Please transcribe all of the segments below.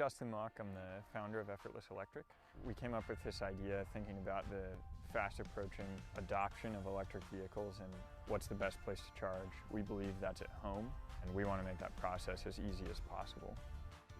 Justin Mock, I'm the founder of Effortless Electric. We came up with this idea thinking about the fast approaching adoption of electric vehicles and what's the best place to charge. We believe that's at home, and we want to make that process as easy as possible.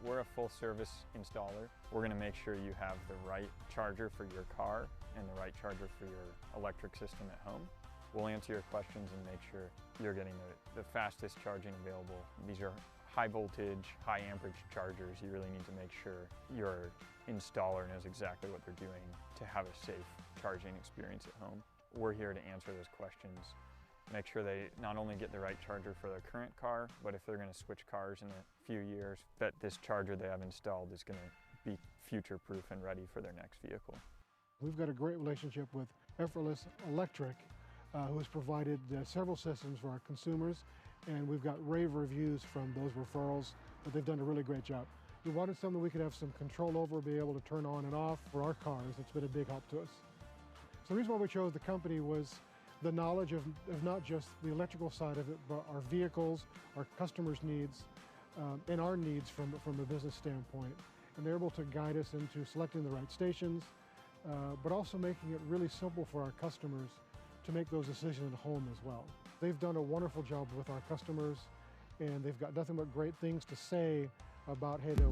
We're a full service installer. We're going to make sure you have the right charger for your car and the right charger for your electric system at home. We'll answer your questions and make sure you're getting the fastest charging available. These are high voltage, high amperage chargers. You really need to make sure your installer knows exactly what they're doing to have a safe charging experience at home. We're here to answer those questions. Make sure they not only get the right charger for their current car, but if they're going to switch cars in a few years, that this charger they have installed is going to be future-proof and ready for their next vehicle. We've got a great relationship with Effortless Electric, who has provided several systems for our consumers, and we've got rave reviews from those referrals that they've done a really great job. We wanted something we could have some control over, be able to turn on and off for our cars. It's been a big help to us. So the reason why we chose the company was the knowledge of not just the electrical side of it, but our vehicles, our customers' needs, and our needs from a business standpoint. And they're able to guide us into selecting the right stations, but also making it really simple for our customers to make those decisions at home as well. They've done a wonderful job with our customers, and they've got nothing but great things to say about, hey, they're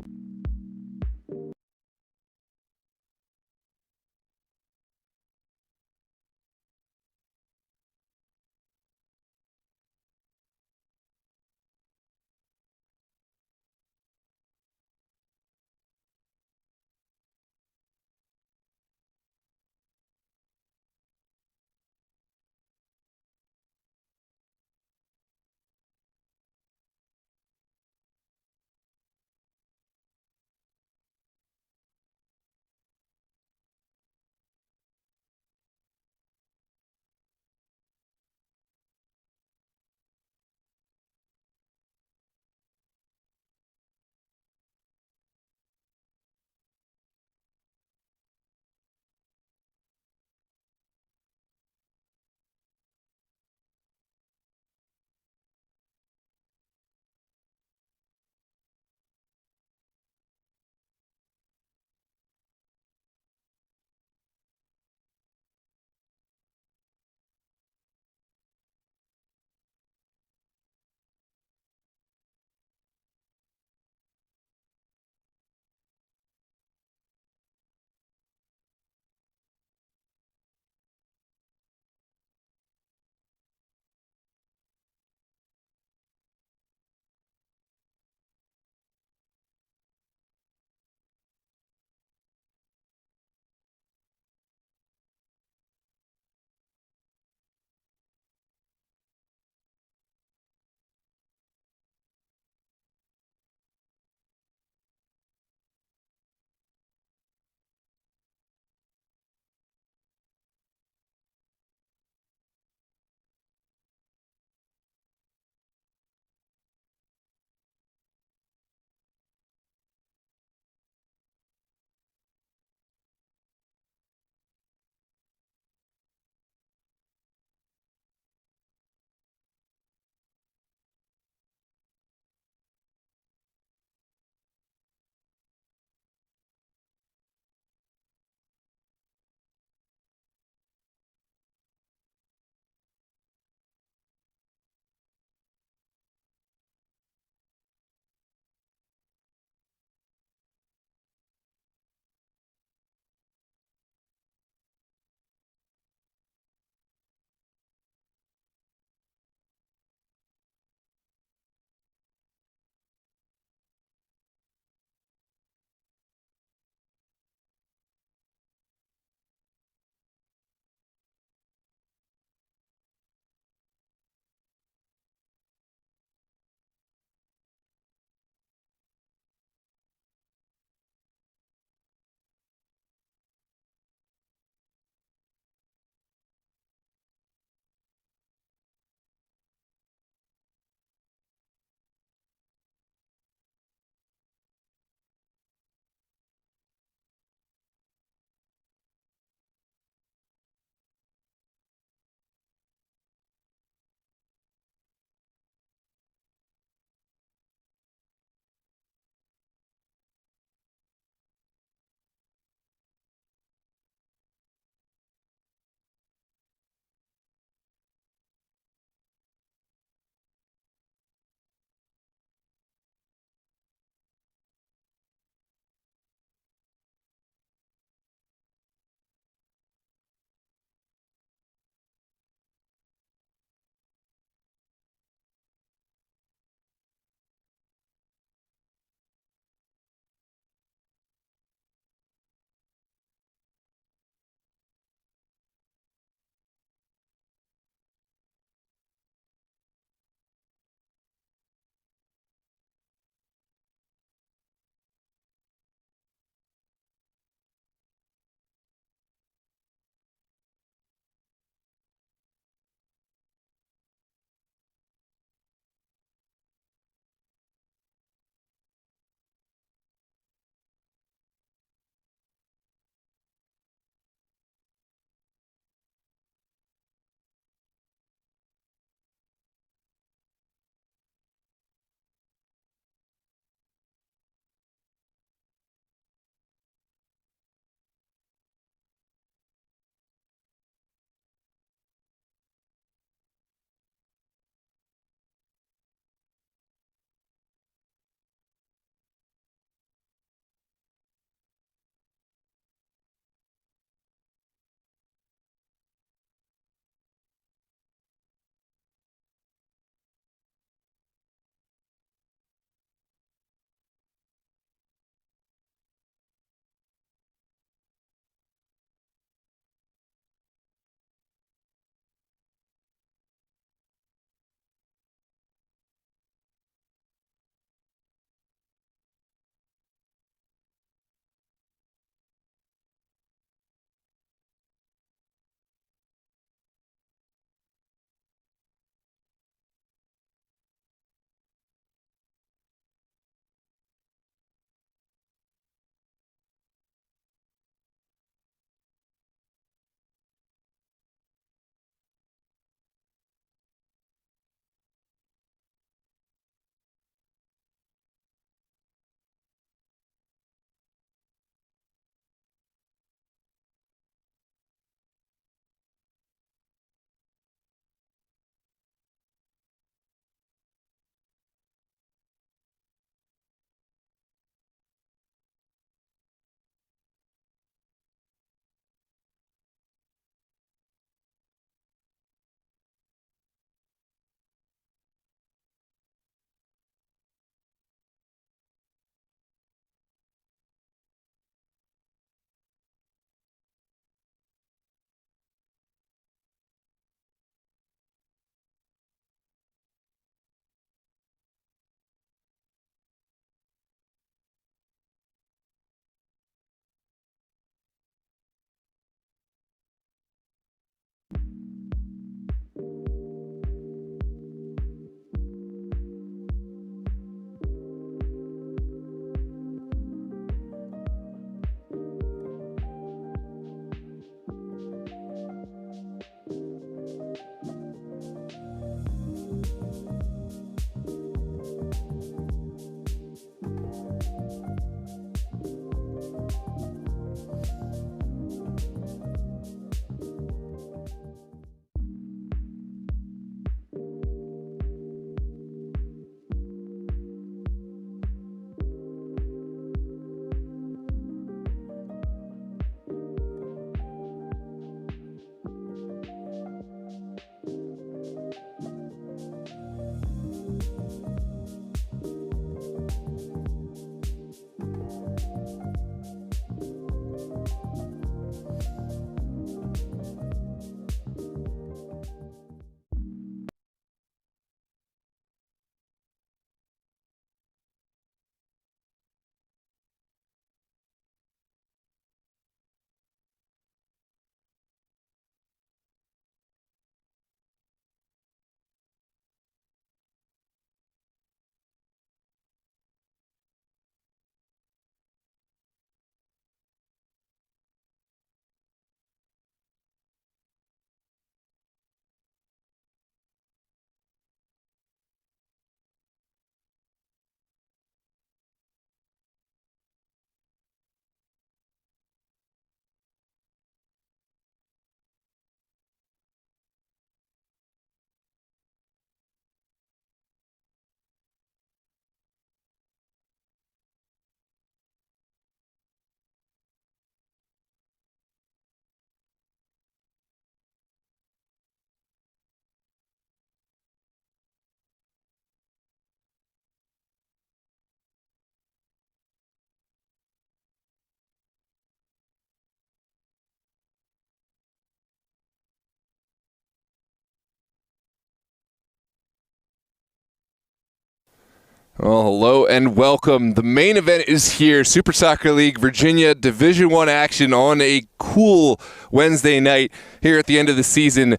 Well, hello and welcome. The main event is here. Super Soccer League Virginia Division I action on a cool Wednesday night here at the end of the season.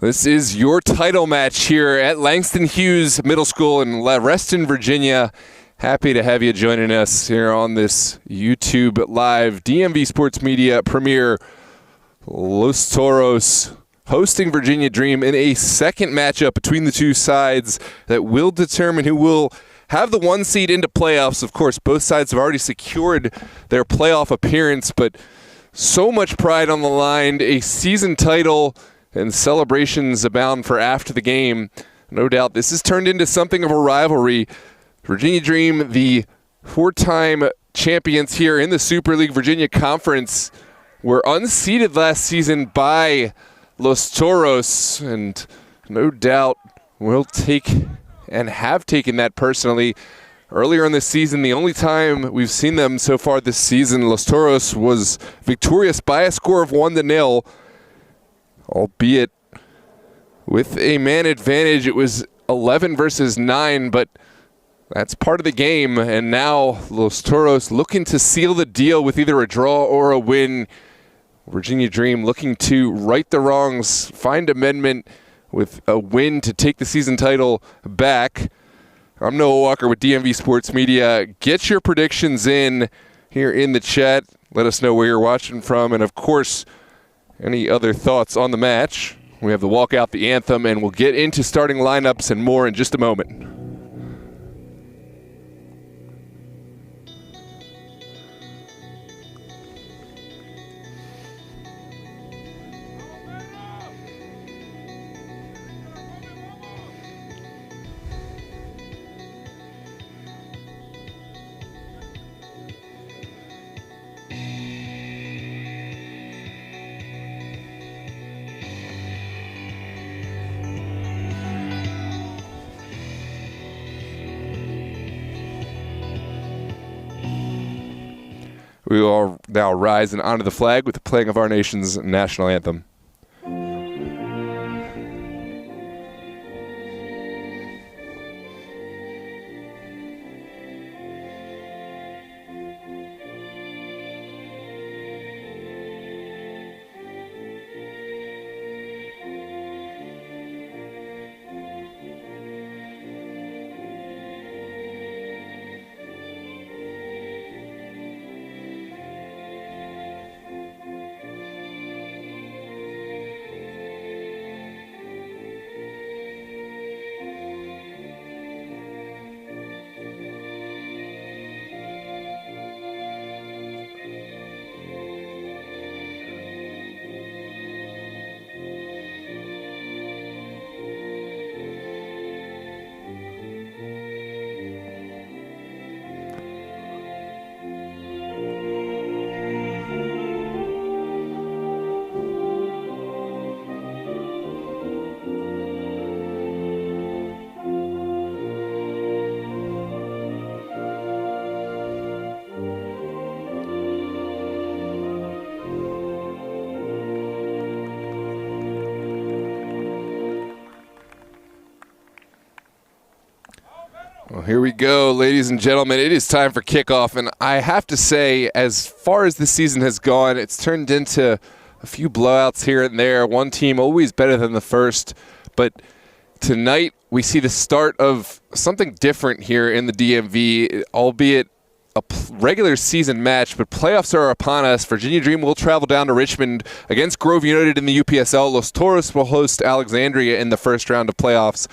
This is your title match here at Langston Hughes Middle School in Reston, Virginia. Happy to have you joining us here on this YouTube Live DMV Sports Media premiere. Los Toros hosting Virginia Dream in a second matchup between the two sides that will determine who will have the one seed into playoffs. Of course, both sides have already secured their playoff appearance, but so much pride on the line, a season title, and celebrations abound for after the game. No doubt this has turned into something of a rivalry. Virginia Dream, the four-time champions here in the Super League Virginia Conference, were unseated last season by Los Toros, and no doubt will take and have taken that personally. Earlier in this season, the only time we've seen them so far this season, Los Toros was victorious by a score of 1-0, albeit with a man advantage. It was 11 versus 9, but that's part of the game. And now Los Toros looking to seal the deal with either a draw or a win. Virginia Dream looking to right the wrongs, find amendment with a win to take the season title back. I'm Noah Walker with DMV Sports Media. Get your predictions in here in the chat. Let us know where you're watching from. And, of course, any other thoughts on the match. We have the walkout, the anthem, and we'll get into starting lineups and more in just a moment. We will now rise and honor the flag with the playing of our nation's national anthem. Well, here we go, ladies and gentlemen. It is time for kickoff, and I have to say, as far as the season has gone, it's turned into a few blowouts here and there. One team always better than the first, but tonight we see the start of something different here in the DMV, albeit a regular season match, but playoffs are upon us. Virginia Dream will travel down to Richmond against Grove United in the UPSL. Los Toros will host Alexandria in the first round of playoffs.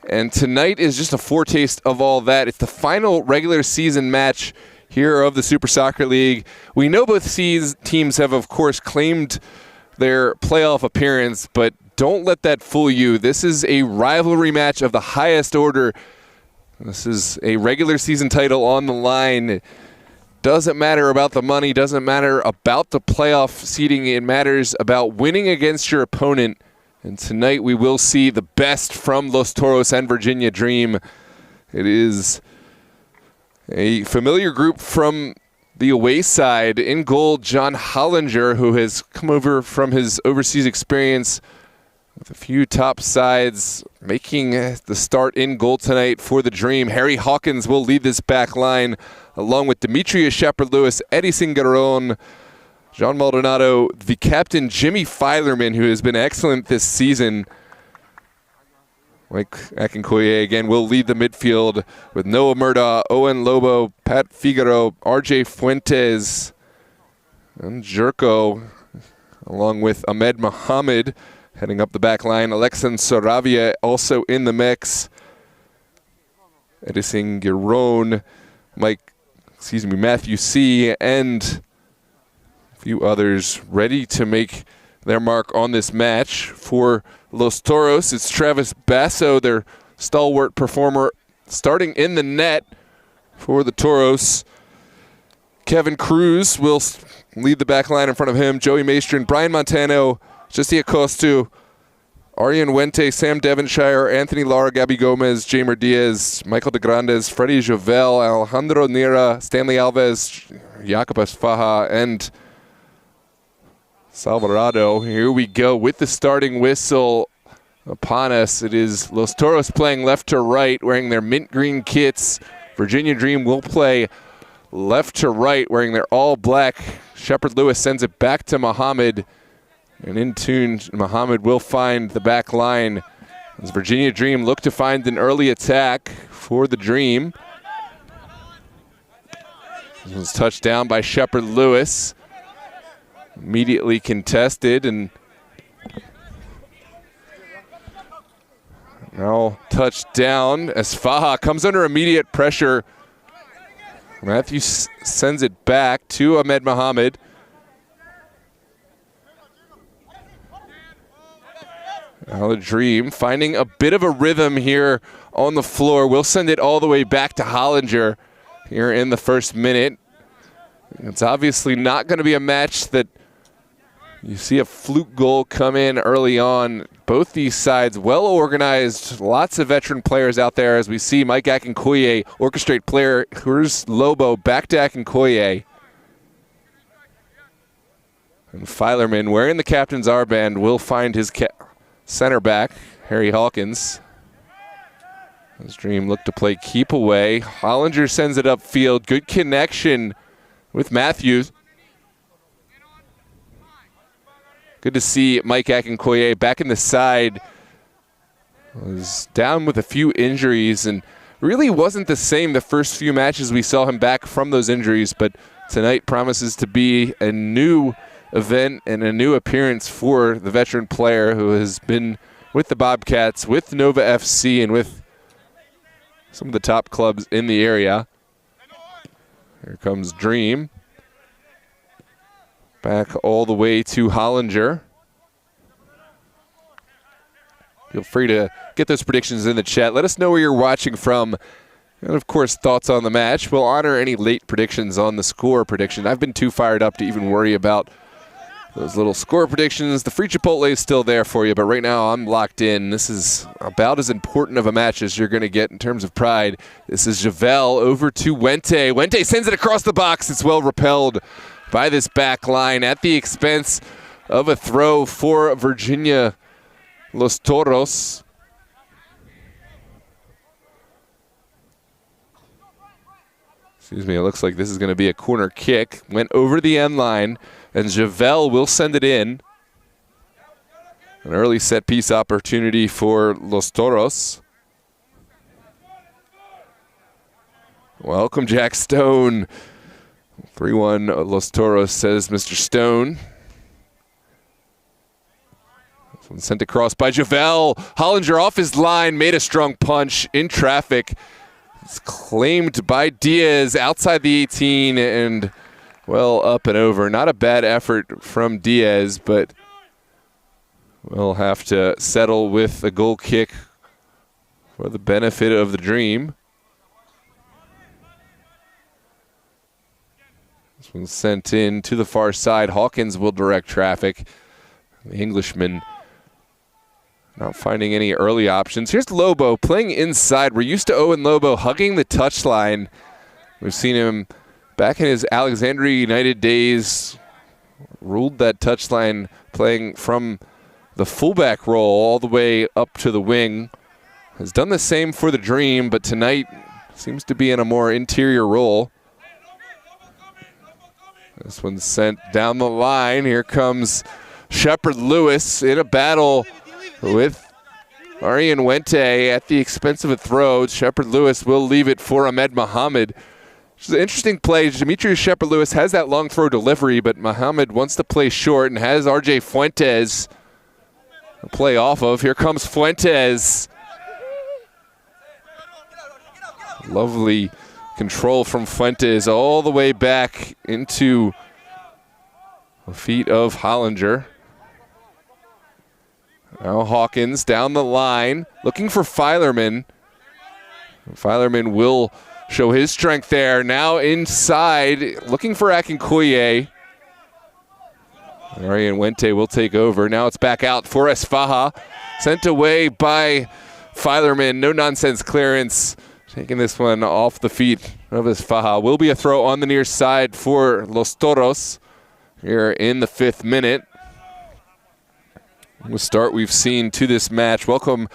And tonight is just a foretaste of all that. It's the final regular season match here of the Super Soccer League. We know both teams have, of course, claimed their playoff appearance, but don't let that fool you. This is a rivalry match of the highest order. This is a regular season title on the line. Doesn't matter about the money, doesn't matter about the playoff seeding. It matters about winning against your opponent. And tonight we will see the best from Los Toros and Virginia Dream. It is a familiar group from the away side. In goal, John Hollinger, who has come over from his overseas experience with a few top sides making the start in goal tonight for the Dream. Harry Hawkins will lead this back line along with Demetrius Shepard-Lewis, Eddie Singaron, Jean Maldonado, the captain Jimmy Filerman, who has been excellent this season. Mike Akinkoye again will lead the midfield with Noah Murdaugh, Owen Lobo, Pat Figaro, RJ Fuentes, and Jerko, along with Ahmed Mohamed heading up the back line. Alexan Saravia also in the mix. Edison Giron, Matthew C., and a few others ready to make their mark on this match. For Los Toros, it's Travis Basso, their stalwart performer, starting in the net for the Toros. Kevin Cruz will lead the back line in front of him. Joey Maestrin, Brian Montano, Jesse Acostu, Arian Wente, Sam Devonshire, Anthony Lara, Gabby Gomez, Jamer Diaz, Michael De Grandes, Freddie Jovel, Alejandro Nira, Stanley Alves, Jacobus Faja, and Salvarado. Here we go with the starting whistle upon us. It is Los Toros playing left to right, wearing their mint green kits. Virginia Dream will play left to right, wearing their all black. Shepard-Lewis sends it back to Mohamed. And in tune, Mohamed will find the back line as Virginia Dream look to find an early attack for the Dream. This was touched down by Shepard-Lewis. Immediately contested, and now touched down as Faja comes under immediate pressure. Matthew sends it back to Ahmed Mohamed. Now the Dream finding a bit of a rhythm here on the floor. We'll send it all the way back to Hollinger here in the first minute. It's obviously not going to be a match that you see a fluke goal come in early on. Both these sides well organized, lots of veteran players out there as we see Mike Akinkoye orchestrate player. Here's Lobo back to Akinkoye. And Filerman, wearing the captain's armband, will find his center back, Harry Hawkins. His Dream look to play keep away. Hollinger sends it upfield. Good connection with Matthews. Good to see Mike Akinkoye back in the side. Was down with a few injuries and really wasn't the same the first few matches we saw him back from those injuries, but tonight promises to be a new event and a new appearance for the veteran player who has been with the Bobcats, with Nova FC, and with some of the top clubs in the area. Here comes Dream. Back all the way to Hollinger. Feel free to get those predictions in the chat. Let us know where you're watching from. And, of course, thoughts on the match. We'll honor any late predictions on the score prediction. I've been too fired up to even worry about those little score predictions. The free Chipotle is still there for you, but right now I'm locked in. This is about as important of a match as you're going to get in terms of pride. This is Javel over to Wente. Wente sends it across the box. It's well repelled by this back line at the expense of a throw for Virginia Los Toros. Excuse me, it looks like this is going to be a corner kick. Went over the end line, and Javel will send it in. An early set piece opportunity for Los Toros. Welcome, Jack Stone. 3-1 Los Toros, says Mr. Stone. This one sent across by Javel. Hollinger off his line, made a strong punch in traffic. It's claimed by Diaz outside the 18 and well up and over. Not a bad effort from Diaz, but we'll have to settle with a goal kick for the benefit of the Dream. This one's sent in to the far side. Hawkins will direct traffic. The Englishman not finding any early options. Here's Lobo playing inside. We're used to Owen Lobo hugging the touchline. We've seen him back in his Alexandria United days. Ruled that touchline playing from the fullback role all the way up to the wing. Has done the same for the Dream, but tonight seems to be in a more interior role. This one's sent down the line. Here comes Shepard Lewis in a battle with Arian Wente at the expense of a throw. Shepard Lewis will leave it for Ahmed Mohammed. It's an interesting play. Demetrius Shepard Lewis has that long throw delivery, but Mohammed wants to play short and has RJ Fuentes to play off of. Here comes Fuentes. Lovely control from Fuentes all the way back into the feet of Hollinger. Now Hawkins down the line, looking for Filerman. Filerman will show his strength there. Now inside, looking for Akinkoye. Arian Wente will take over. Now it's back out for Esfaha. Sent away by Filerman. No-nonsense clearance. Taking this one off the feet of Esfaha. Will be a throw on the near side for Los Toros here in the 5th minute. The start we've seen to this match. Welcome,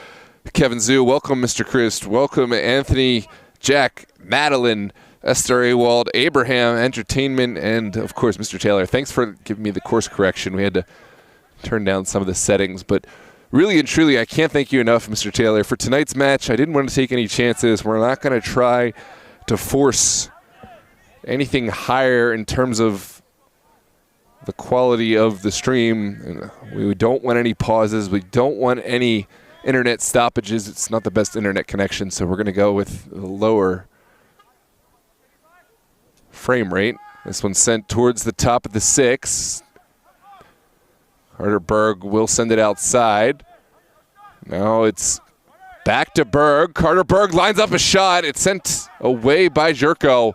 Kevin Zhu. Welcome, Mr. Christ. Welcome, Anthony, Jack, Madeline, Esther Awald, Abraham, Entertainment, and, of course, Mr. Taylor. Thanks for giving me the course correction. We had to turn down some of the settings. But really and truly, I can't thank you enough, Mr. Taylor. For tonight's match, I didn't want to take any chances. We're not going to try to force anything higher in terms of the quality of the stream. We don't want any pauses. We don't want any internet stoppages. It's not the best internet connection, so we're going to go with a lower frame rate. This one's sent towards the top of the 6. Carter Berg will send it outside. Now it's back to Berg. Carter Berg lines up a shot. It's sent away by Jerko.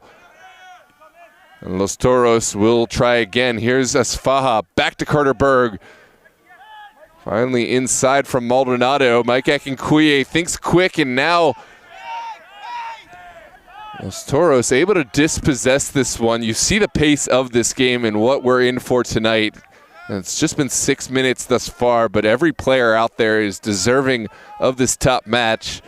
And Los Toros will try again. Here's Esfaha, back to Carter Berg. Finally inside from Maldonado. Mike Akinkoye thinks quick, and now Los Toros able to dispossess this one. You see the pace of this game and what we're in for tonight. And it's just been 6 minutes thus far, but every player out there is deserving of this top match.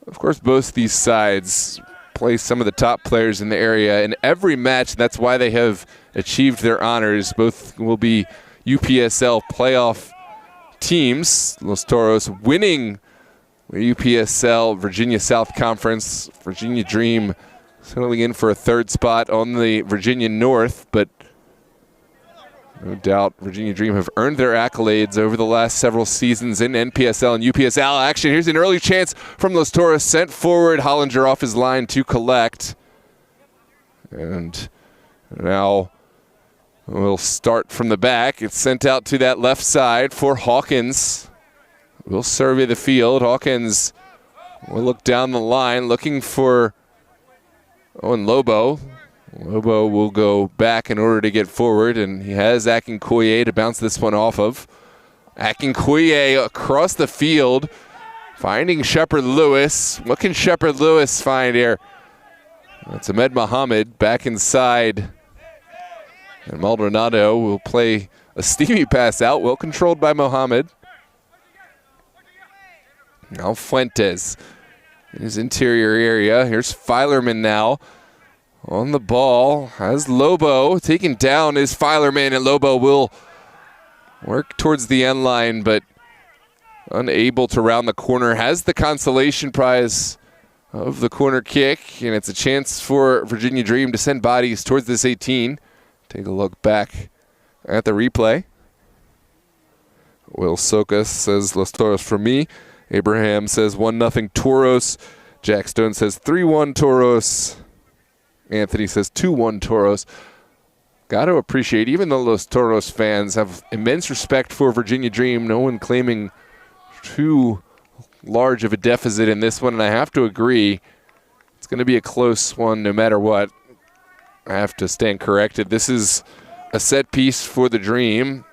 Of course, both these sides play some of the top players in the area in every match. That's why they have achieved their honors. Both will be UPSL playoff teams. Los Toros winning the UPSL Virginia South Conference. Virginia Dream settling in for a 3rd spot on the Virginia North, but no doubt Virginia Dream have earned their accolades over the last several seasons in NPSL and UPSL action. Here's an early chance from Los Toros, sent forward. Hollinger off his line to collect. And now we'll start from the back. It's sent out to that left side for Hawkins. We'll survey the field. Hawkins will look down the line, looking for Owen Lobo. Lobo will go back in order to get forward, and he has Akinkoye to bounce this one off of. Akinkoye across the field, finding Shepard Lewis. What can Shepard Lewis find here? That's Ahmed Mohammed back inside. And Maldonado will play a steamy pass out, well controlled by Mohammed. Now Fuentes in his interior area. Here's Filerman now. On the ball, has Lobo. Taken down is Filerman, and Lobo will work towards the end line, but unable to round the corner. Has the consolation prize of the corner kick, and it's a chance for Virginia Dream to send bodies towards this 18. Take a look back at the replay. Will Sokas says Los Toros for me. Abraham says 1-0 Toros. Jack Stone says 3-1 Toros. Anthony says 2-1 Toros. Got to appreciate, even though Los Toros fans have immense respect for Virginia Dream, no one claiming too large of a deficit in this one, and I have to agree, it's going to be a close one no matter what. I have to stand corrected. This is a set piece for the Dream.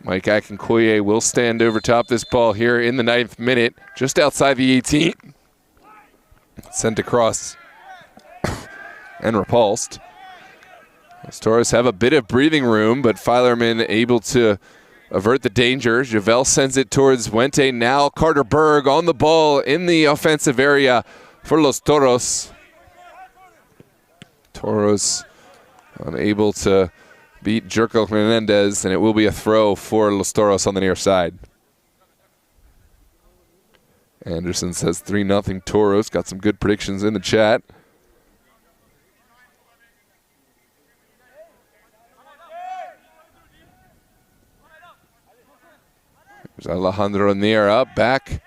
Mike Akinkoye will stand over top this ball here in the 9th minute, just outside the 18. Sent across and repulsed. Los Toros have a bit of breathing room, but Filerman able to avert the danger. Javel sends it towards Wente. Now Carter Berg on the ball in the offensive area for Los Toros. Toros unable to beat Jerko Hernandez, and it will be a throw for Los Toros on the near side. Anderson says 3-0 Toros. Got some good predictions in the chat. There's Alejandro Niera back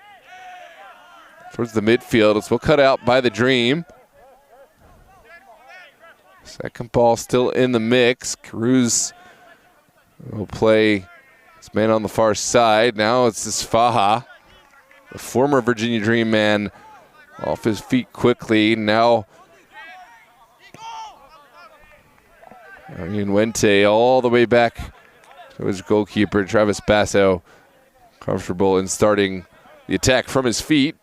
towards the midfield. It's well cut out by the Dream. Second ball still in the mix. Cruz will play his man on the far side. Now it's this Faja, the former Virginia Dream man, off his feet quickly. Now Arian Wente all the way back to his goalkeeper, Travis Basso. Comfortable in starting the attack from his feet.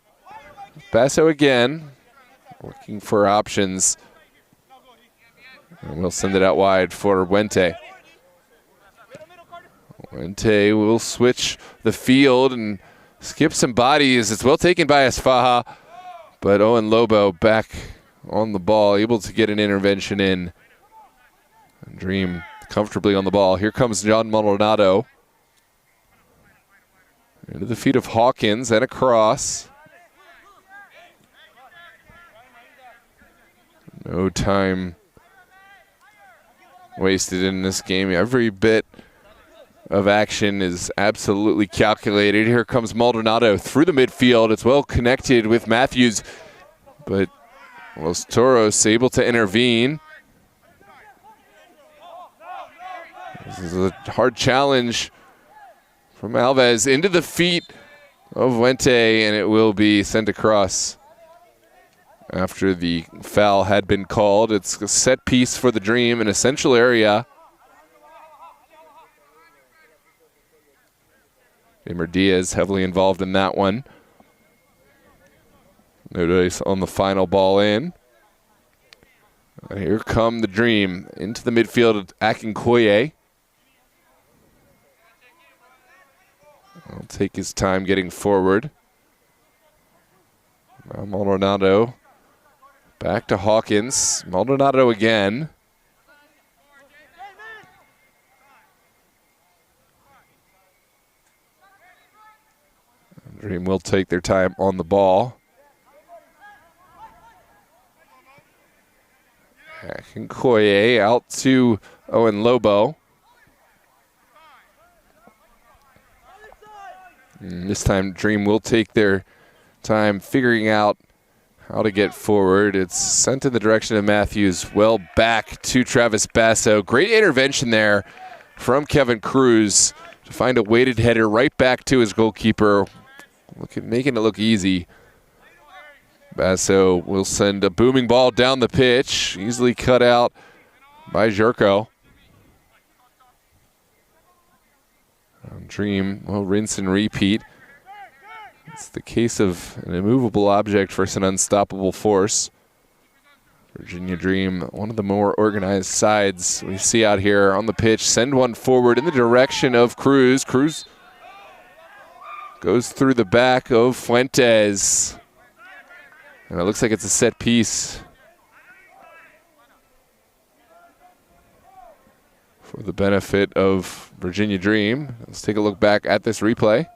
Basso again, looking for options. And we'll send it out wide for Wente. Wente will switch the field and skip some bodies. It's well taken by Asfaha, but Owen Lobo back on the ball, able to get an intervention in. And Dream comfortably on the ball. Here comes John Maldonado. Into the feet of Hawkins and across. No time wasted in this game. Every bit of action is absolutely calculated. Here comes Maldonado through the midfield. It's well connected with Matthews, but Los Toros able to intervene. This is a hard challenge from Alves into the feet of Wente, and it will be sent across after the foul had been called. It's a set piece for the Dream, an essential area. Gamer Diaz heavily involved in that one. No dice on the final ball in. And here come the Dream into the midfield, Akinkoye. He'll take his time getting forward. Now Maldonado back to Hawkins. Maldonado again. Dream will take their time on the ball. Akinkoye out to Owen Lobo. And this time Dream will take their time figuring out how to get forward. It's sent in the direction of Matthews, well back to Travis Basso. Great intervention there from Kevin Cruz to find a weighted header right back to his goalkeeper, making it look easy. Basso will send a booming ball down the pitch, easily cut out by Jerko. Dream will rinse and repeat. It's the case of an immovable object versus an unstoppable force. Virginia Dream, one of the more organized sides we see out here on the pitch. Send one forward in the direction of Cruz. Cruz goes through the back of Fuentes. And it looks like it's a set piece for the benefit of Virginia Dream. Let's take a look back at this replay.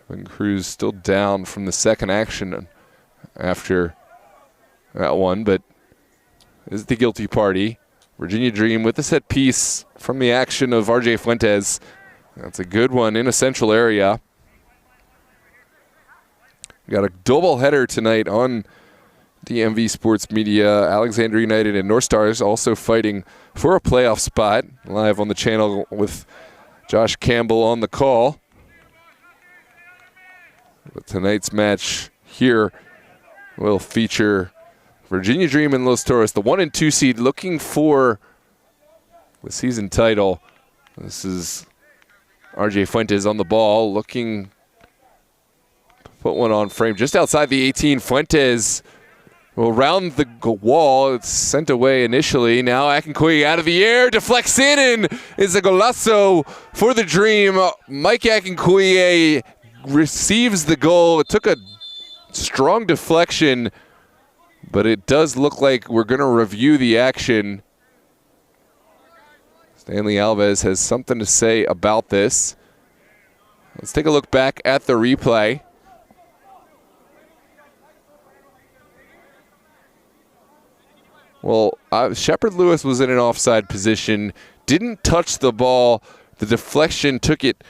Kevin Cruz still down from the second action after that one, but is the guilty party. Virginia Dream with the set piece from the action of RJ Fuentes. That's a good one in a central area. We got a double header tonight on DMV Sports Media. Alexander United and North Stars also fighting for a playoff spot. Live on the channel with Josh Campbell on the call. But tonight's match here will feature Virginia Dream and Los Toros, the 1 and 2 seed, looking for the season title. This is RJ Fuentes on the ball, looking to put one on frame just outside the 18. Fuentes will round the wall. It's sent away initially. Now Akinkoye out of the air, deflects in, and is a golazo for the Dream. Mike Akinkoye receives the goal. It took a strong deflection, but it does look like we're going to review the action. Stanley Alves has something to say about this. Let's take a look back at the replay. Well, Shepard Lewis was in an offside position, didn't touch the ball. The deflection took it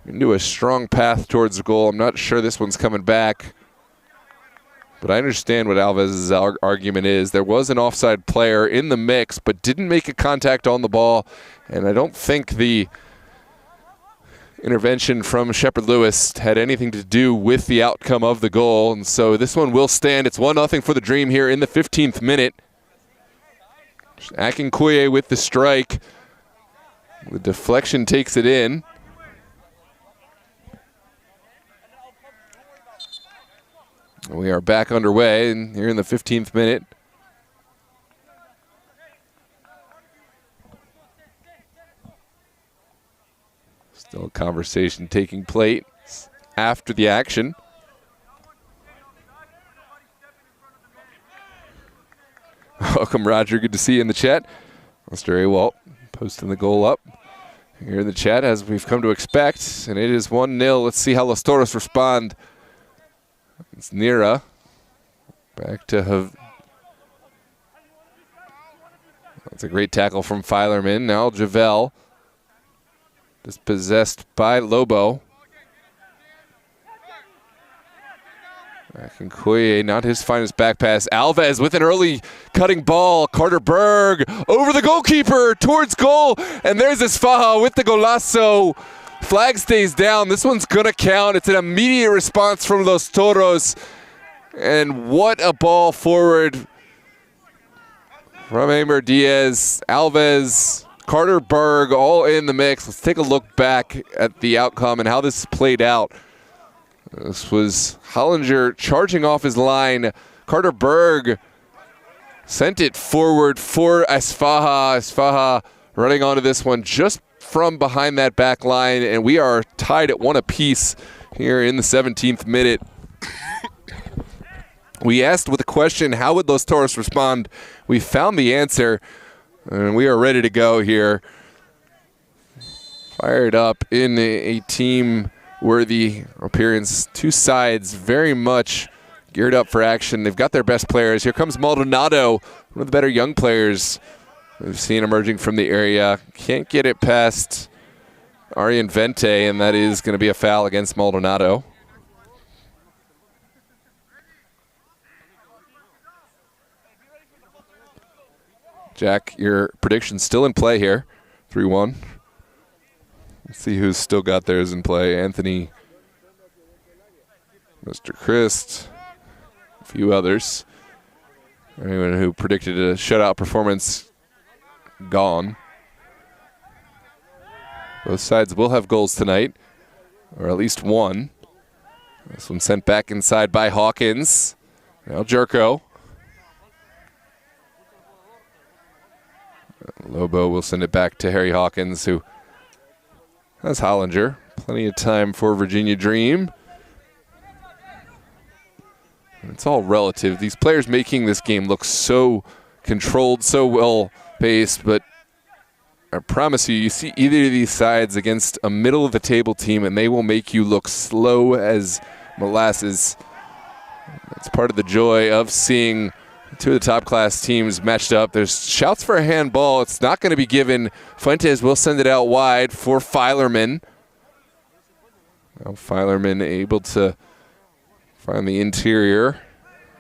into a strong path towards the goal. I'm not sure this one's coming back, but I understand what Alves' argument is. There was an offside player in the mix, but didn't make a contact on the ball, and I don't think the intervention from Shepard Lewis had anything to do with the outcome of the goal, and so this one will stand. It's 1-0 for the Dream here in the 15th minute. Akinkoye with the strike. The deflection takes it in. We are back underway, and here in the 15th minute. Still a conversation taking place after the action. Welcome, Roger. Good to see you in the chat. Mr. Awalt posting the goal up here in the chat, as we've come to expect, and it is 1-0. Let's see how Los Toros respond. It's Nira. Back to That's a great tackle from Filerman. Now Javel. Dispossessed by Lobo. Akinkoye, not his finest back pass. Alves with an early cutting ball. Carter Berg over the goalkeeper towards goal. And there's Esfaha with the golazo. Flag stays down. This one's going to count. It's an immediate response from Los Toros. And what a ball forward from Amer Diaz. Alves, Carter Berg, all in the mix. Let's take a look back at the outcome and how this played out. This was Hollinger charging off his line. Carter Berg sent it forward for Esfaha. Esfaha running onto this one just from behind that back line, and we are tied at 1 apiece here in the 17th minute. We asked with a question, how would Los Toros respond? We found the answer, and we are ready to go here. Fired up in a team-worthy appearance. Two sides very much geared up for action. They've got their best players. Here comes Maldonado, one of the better young players we've seen emerging from the area. Can't get it past Arian Vente, and that is going to be a foul against Maldonado. Jack, your prediction's still in play here, 3-1. Let's see who's still got theirs in play. Anthony, Mr. Christ, a few others. Anyone who predicted a shutout performance, gone. Both sides will have goals tonight, or at least one. This one sent back inside by Hawkins. Now Jerko. Lobo will send it back to Harry Hawkins, who has Hollinger. Plenty of time for Virginia Dream. It's all relative. These players making this game look so controlled, so well-paced, but I promise you, you see either of these sides against a middle-of-the-table team, and they will make you look slow as molasses. It's part of the joy of seeing two of the top-class teams matched up. There's shouts for a handball. It's not going to be given. Fuentes will send it out wide for Filerman. Now Filerman able to find the interior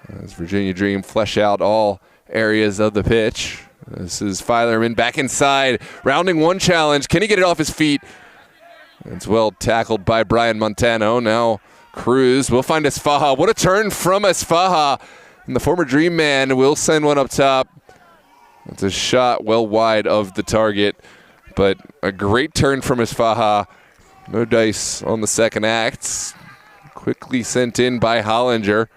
as Virginia Dream flesh out all areas of the pitch. This is Filerman back inside, rounding one challenge. Can he get it off his feet? It's well tackled by Brian Montano. Now Cruz will find Esfaha. What a turn from Esfaha. And the former Dream man will send one up top. It's a shot well wide of the target, but a great turn from Esfaha. No dice on the second act. quickly sent in by Hollinger.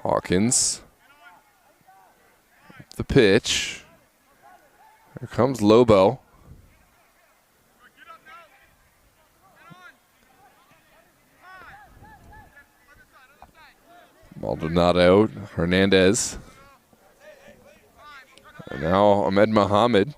Hawkins. The pitch. Here comes Lobo. Maldonado, Hernandez. And now Ahmed Mohamed.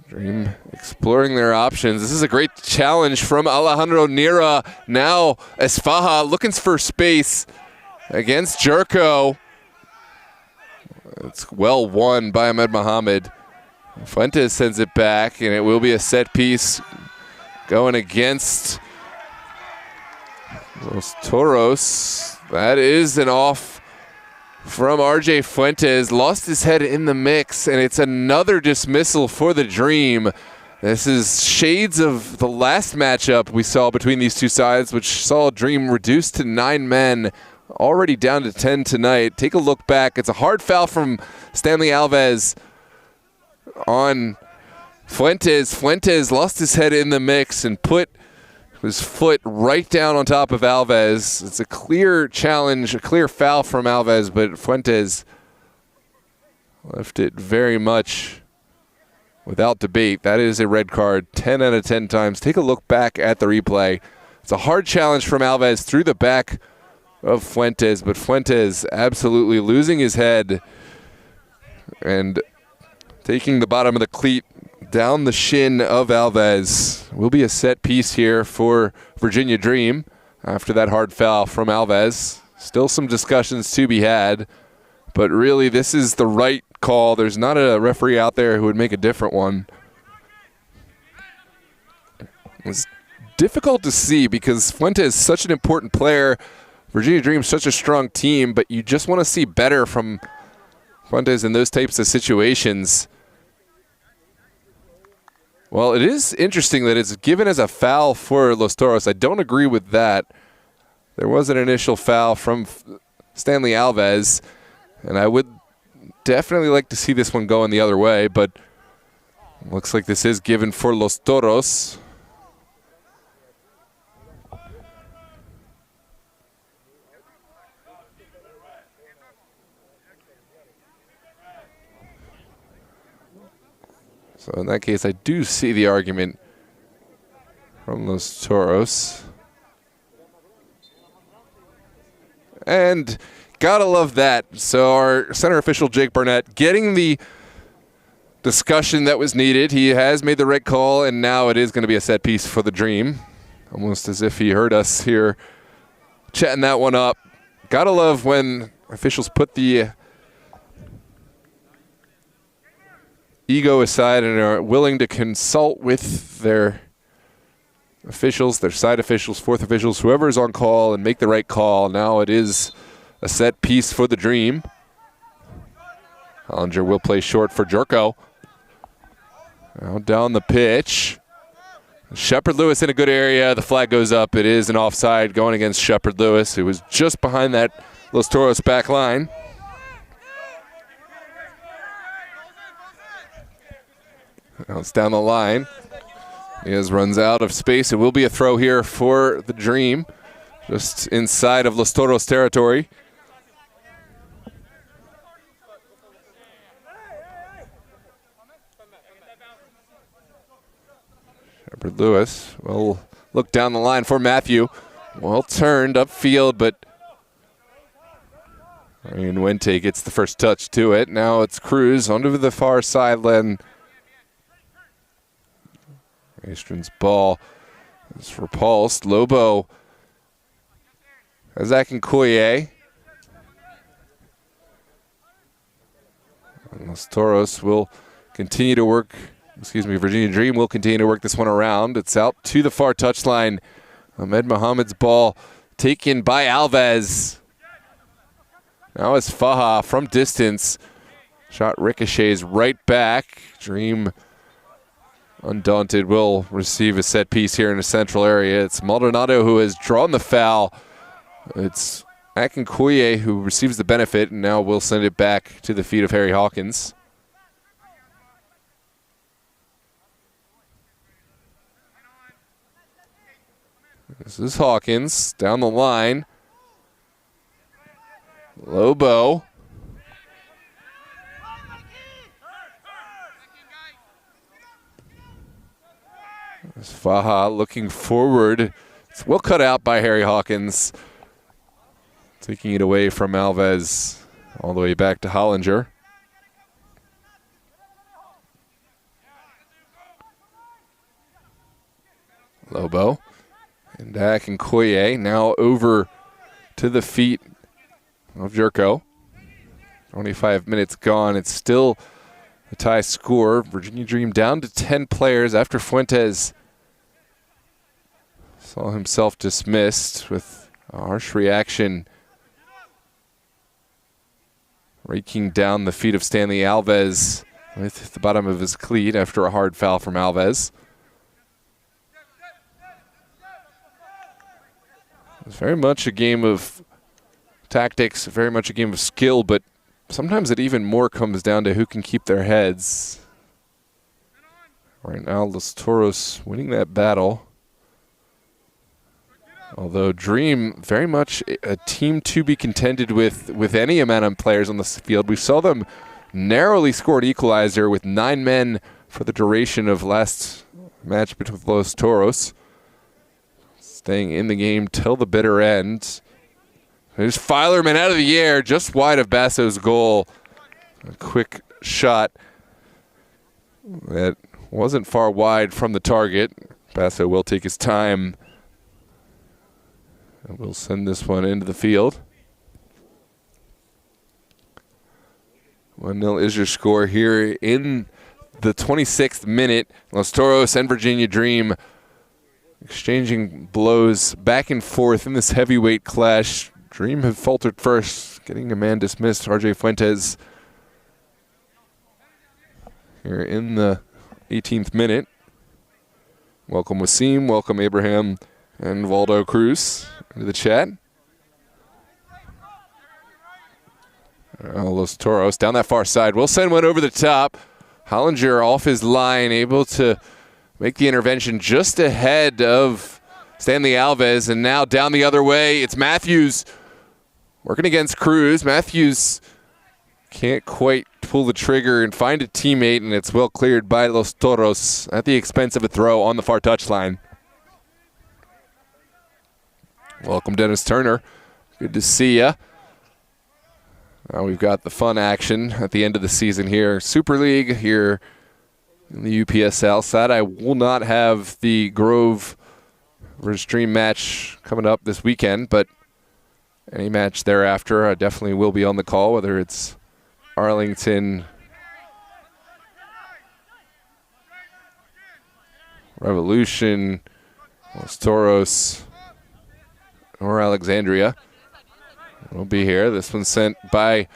Dream exploring their options. This is a great challenge from Alejandro Nira. Now Esfaha looking for space against Jerko. It's well won by Ahmed Mohamed. Fuentes sends it back, and it will be a set piece going against Los Toros. That is an off from RJ Fuentes. Lost his head in the mix, and it's another dismissal for the Dream. This is shades of the last matchup we saw between these two sides, which saw Dream reduced to 9 men, already down to 10 tonight. Take a look back. It's a hard foul from Stanley Alves on Fuentes. Fuentes lost his head in the mix and put his foot right down on top of Alves. It's a clear challenge, a clear foul from Alves, but Fuentes left it very much without debate. That is a red card 10 out of 10 times. Take a look back at the replay. It's a hard challenge from Alves through the back of Fuentes, but Fuentes absolutely losing his head and taking the bottom of the cleat down the shin of Alves. Will be a set piece here for Virginia Dream after that hard foul from Alves. Still some discussions to be had, but really this is the right call. There's not a referee out there who would make a different one. It's difficult to see because Fuentes is such an important player. Virginia Dream is such a strong team, but you just want to see better from Fuentes in those types of situations. Well, it is interesting that it's given as a foul for Los Toros. I don't agree with that. There was an initial foul from Stanley Alves, and I would definitely like to see this one going the other way, but looks like this is given for Los Toros. So in that case, I do see the argument from Los Toros. And gotta love that. So our center official, Jake Barnett, getting the discussion that was needed. He has made the right call, and now it is going to be a set piece for the Dream. Almost as if he heard us here chatting that one up. Gotta love when officials put the ego aside and are willing to consult with their officials, their side officials, fourth officials, whoever is on call, and make the right call. Now it is a set piece for the Dream. Hollinger will play short for Jerko. Now down the pitch. Shepard Lewis in a good area. The flag goes up. It is an offside going against Shepard Lewis, who was just behind that Los Toros back line. Now it's down the line. Diaz runs out of space. It will be a throw here for the Dream, just inside of Los Toros territory. Shepard Lewis will look down the line for Matthew. Well turned upfield, but Ryan Wente gets the first touch to it. Now it's Cruz onto the far sideline. Maestron's ball is repulsed. Lobo has Akinkoye. Los Toros will continue to work, Virginia Dream will continue to work this one around. It's out to the far touchline. Ahmed Mohamed's ball taken by Alves. Now it's Faha from distance. Shot ricochets right back. Dream undaunted will receive a set piece here in the central area. It's Maldonado who has drawn the foul. It's Akinkoye who receives the benefit, and now will send it back to the feet of Harry Hawkins. This is Hawkins down the line. Lobo. Faha looking forward. It's well cut out by Harry Hawkins. Taking it away from Alves all the way back to Hollinger. Lobo. And Dak and Koye now over to the feet of Jerko. 25 minutes gone. It's still a tie score. Virginia Dream down to 10 players after Fuentes saw himself dismissed with a harsh reaction, raking down the feet of Stanley Alves with the bottom of his cleat after a hard foul from Alves. It's very much a game of tactics, very much a game of skill, but sometimes it even more comes down to who can keep their heads. Right now, Los Toros winning that battle. Although Dream, very much a team to be contended with any amount of players on the field. We saw them narrowly score an equalizer with 9 men for the duration of last match between Los Toros. Staying in the game till the bitter end. There's Filerman out of the air, just wide of Basso's goal. A quick shot that wasn't far wide from the target. Basso will take his time. And we'll send this one into the field. 1-0 is your score here in the 26th minute. Los Toros and Virginia Dream exchanging blows back and forth in this heavyweight clash. Dream have faltered first, getting a man dismissed, RJ Fuentes. Here in the 18th minute. Welcome Wasim, welcome Abraham and Waldo Cruz into the chat. Los Toros down that far side. We'll send one over the top. Hollinger off his line, able to make the intervention just ahead of Stanley Alves. And now down the other way, it's Matthews working against Cruz. Matthews can't quite pull the trigger and find a teammate, and it's well cleared by Los Toros at the expense of a throw on the far touchline. Welcome, Dennis Turner. Good to see ya. Now we've got the fun action at the end of the season here. Super League here in the UPSL side. I will not have the Grove versus Dream match coming up this weekend, but any match thereafter, I definitely will be on the call, whether it's Arlington, Revolution, Los Toros, or Alexandria. We'll be here. This one's sent by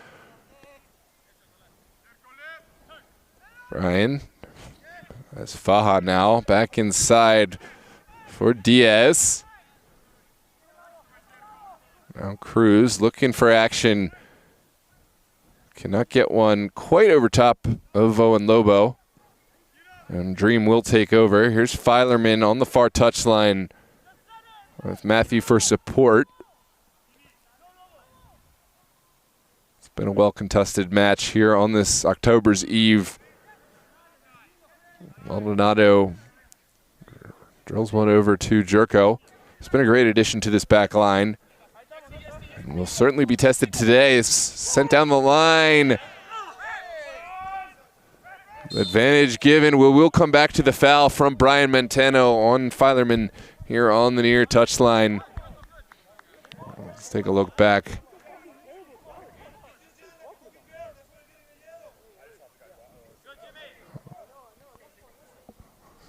Brian. That's Faha now back inside for Diaz. Now Cruz looking for action. Cannot get one quite over top of Owen Lobo. And Dream will take over. Here's Filerman on the far touchline with Matthew for support. It's been a well-contested match here on this October's Eve. Maldonado drills one over to Jerko. It's been a great addition to this back line. And will certainly be tested today. It's sent down the line. Advantage given. We'll come back to the foul from Brian Montano on Filerman here on the near touchline. Let's take a look back.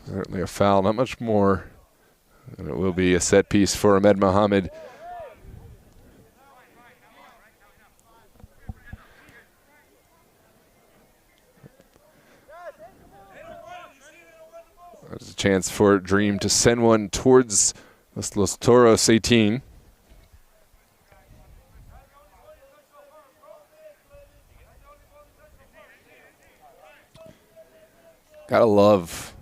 Certainly a foul, not much more. And it will be a set piece for Ahmed Mohammed. There's a chance for Dream to send one towards Los Toros 18. Gotta love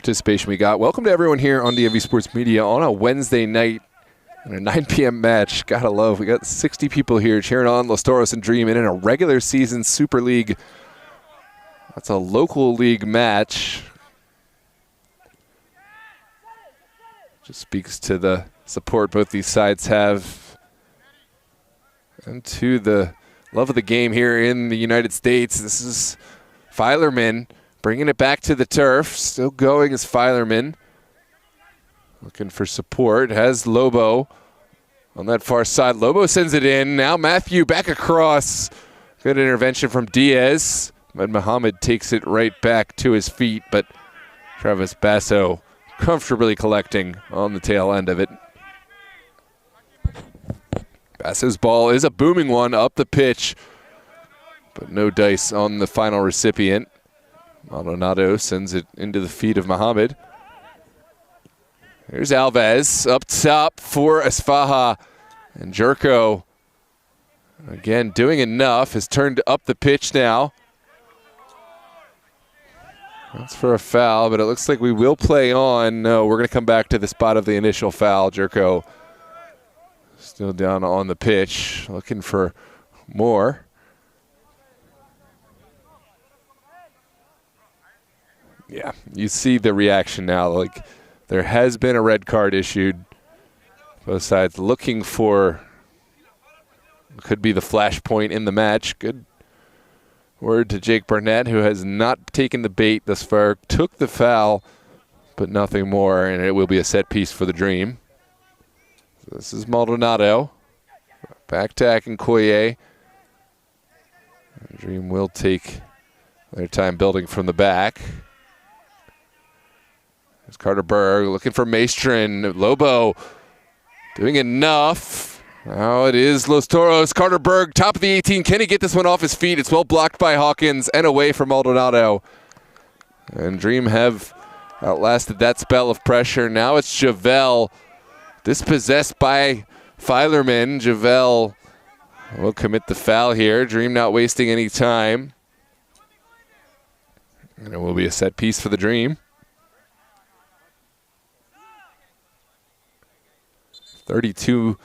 participation we got. Welcome to everyone here on DMV Sports Media on a Wednesday night in a 9 p.m. match. Gotta love, we got 60 people here cheering on Los Toros and Dream in a regular season Super League. That's a local league match. Just speaks to the support both these sides have and to the love of the game here in the United States. This is Filerman bringing it back to the turf. Still going as Filerman. Looking for support. Has Lobo on that far side. Lobo sends it in. Now Matthew back across. Good intervention from Diaz. But Muhammad takes it right back to his feet, but Travis Basso comfortably collecting on the tail end of it. Basso's ball is a booming one up the pitch, but no dice on the final recipient. Maldonado sends it into the feet of Muhammad. Here's Alves up top for Esfaha. And Jerko, again, doing enough, has turned up the pitch now. That's for a foul, but it looks like we will play on. No, we're going to come back to the spot of the initial foul. Jerko still down on the pitch, looking for more. Yeah, you see the reaction now. Like, there has been a red card issued. Both sides looking for, could be the flashpoint in the match. Good word to Jake Barnett, who has not taken the bait thus far. Took the foul, but nothing more, and it will be a set piece for the Dream. So this is Maldonado. Back to Akinkoye. The Dream will take their time building from the back. There's Carter Berg looking for Maestrin. Lobo doing enough. Now it is Los Toros. Carter Berg, top of the 18. Can he get this one off his feet? It's well blocked by Hawkins and away from Maldonado. And Dream have outlasted that spell of pressure. Now it's Javel, dispossessed by Filerman. Javel will commit the foul here. Dream not wasting any time. And it will be a set piece for the Dream. 32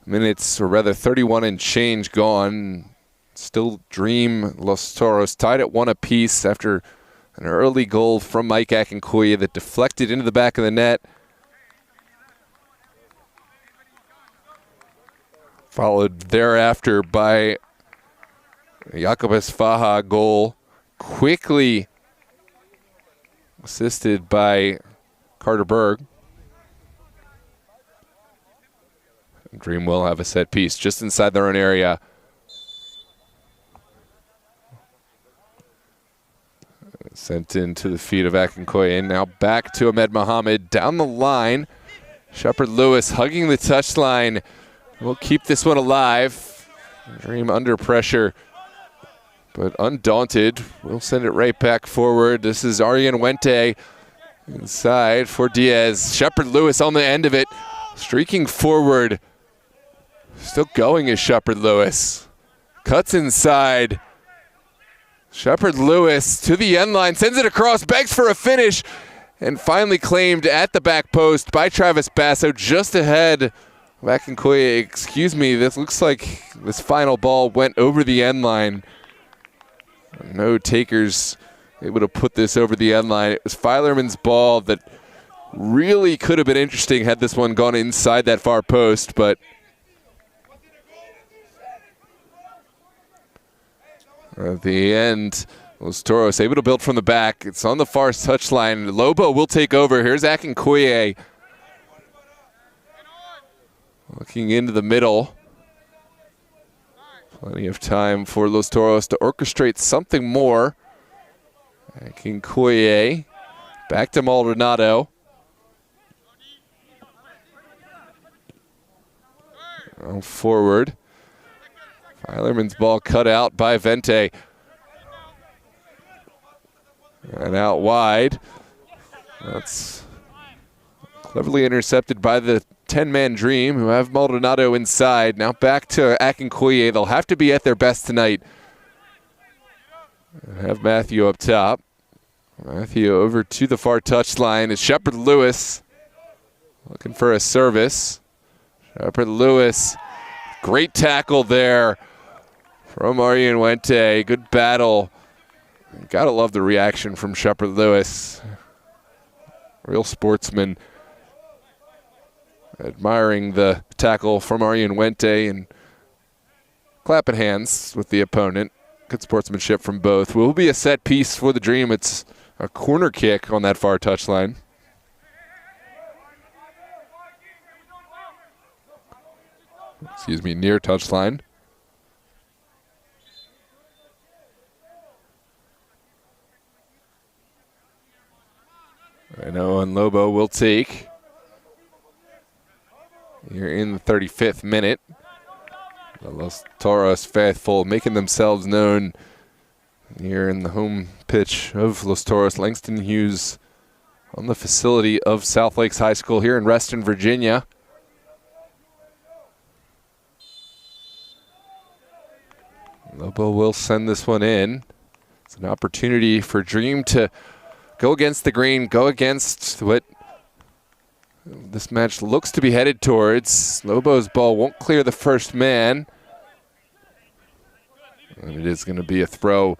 minutes, or rather 31 and change gone. Still Dream, Los Toros tied at 1 apiece after an early goal from Mike Akinkoye that deflected into the back of the net. Followed thereafter by Jacobus Faha goal, quickly assisted by Carter Berg. Dream will have a set piece just inside their own area. Sent into the feet of Akinkoye. And now back to Ahmed Mohammed down the line. Shepard Lewis hugging the touchline. We'll keep this one alive. Dream under pressure, but undaunted. We'll send it right back forward. This is Arian Wente inside for Diaz. Shepard Lewis on the end of it, streaking forward. Still going is Shepard Lewis. Cuts inside. Shepard Lewis to the end line, sends it across, begs for a finish, and finally claimed at the back post by Travis Basso, just ahead of Akinkoye. Excuse me, this looks like this final ball went over the end line. No takers able to put this over the end line. It was Filerman's ball that really could have been interesting had this one gone inside that far post, but at the end, Los Toros able to build from the back. It's on the far touchline. Lobo will take over. Here's Akinkoye looking into the middle. Plenty of time for Los Toros to orchestrate something more. Akinkoye back to Maldonado. Forward. Filerman's ball cut out by Vente. And out wide. That's cleverly intercepted by the 10-man Dream, who have Maldonado inside. Now back to Akinkoye. They'll have to be at their best tonight. Have Matthew up top. Matthew over to the far touchline. It's Shepard Lewis looking for a service. Shepard Lewis, great tackle there from Arian Wente. Good battle. Gotta love the reaction from Shepard Lewis. Real sportsman. Admiring the tackle from Arian Wente and clapping hands with the opponent. Good sportsmanship from both. Will be a set piece for the Dream. It's a corner kick on that far touchline. Excuse me, near touchline. I know, and Lobo will take. Here in the 35th minute. The Los Toros faithful making themselves known here in the home pitch of Los Toros. Langston Hughes on the facility of South Lakes High School here in Reston, Virginia. Lobo will send this one in. It's an opportunity for Dream to go against the grain, go against what this match looks to be headed towards. Lobo's ball won't clear the first man. And it is going to be a throw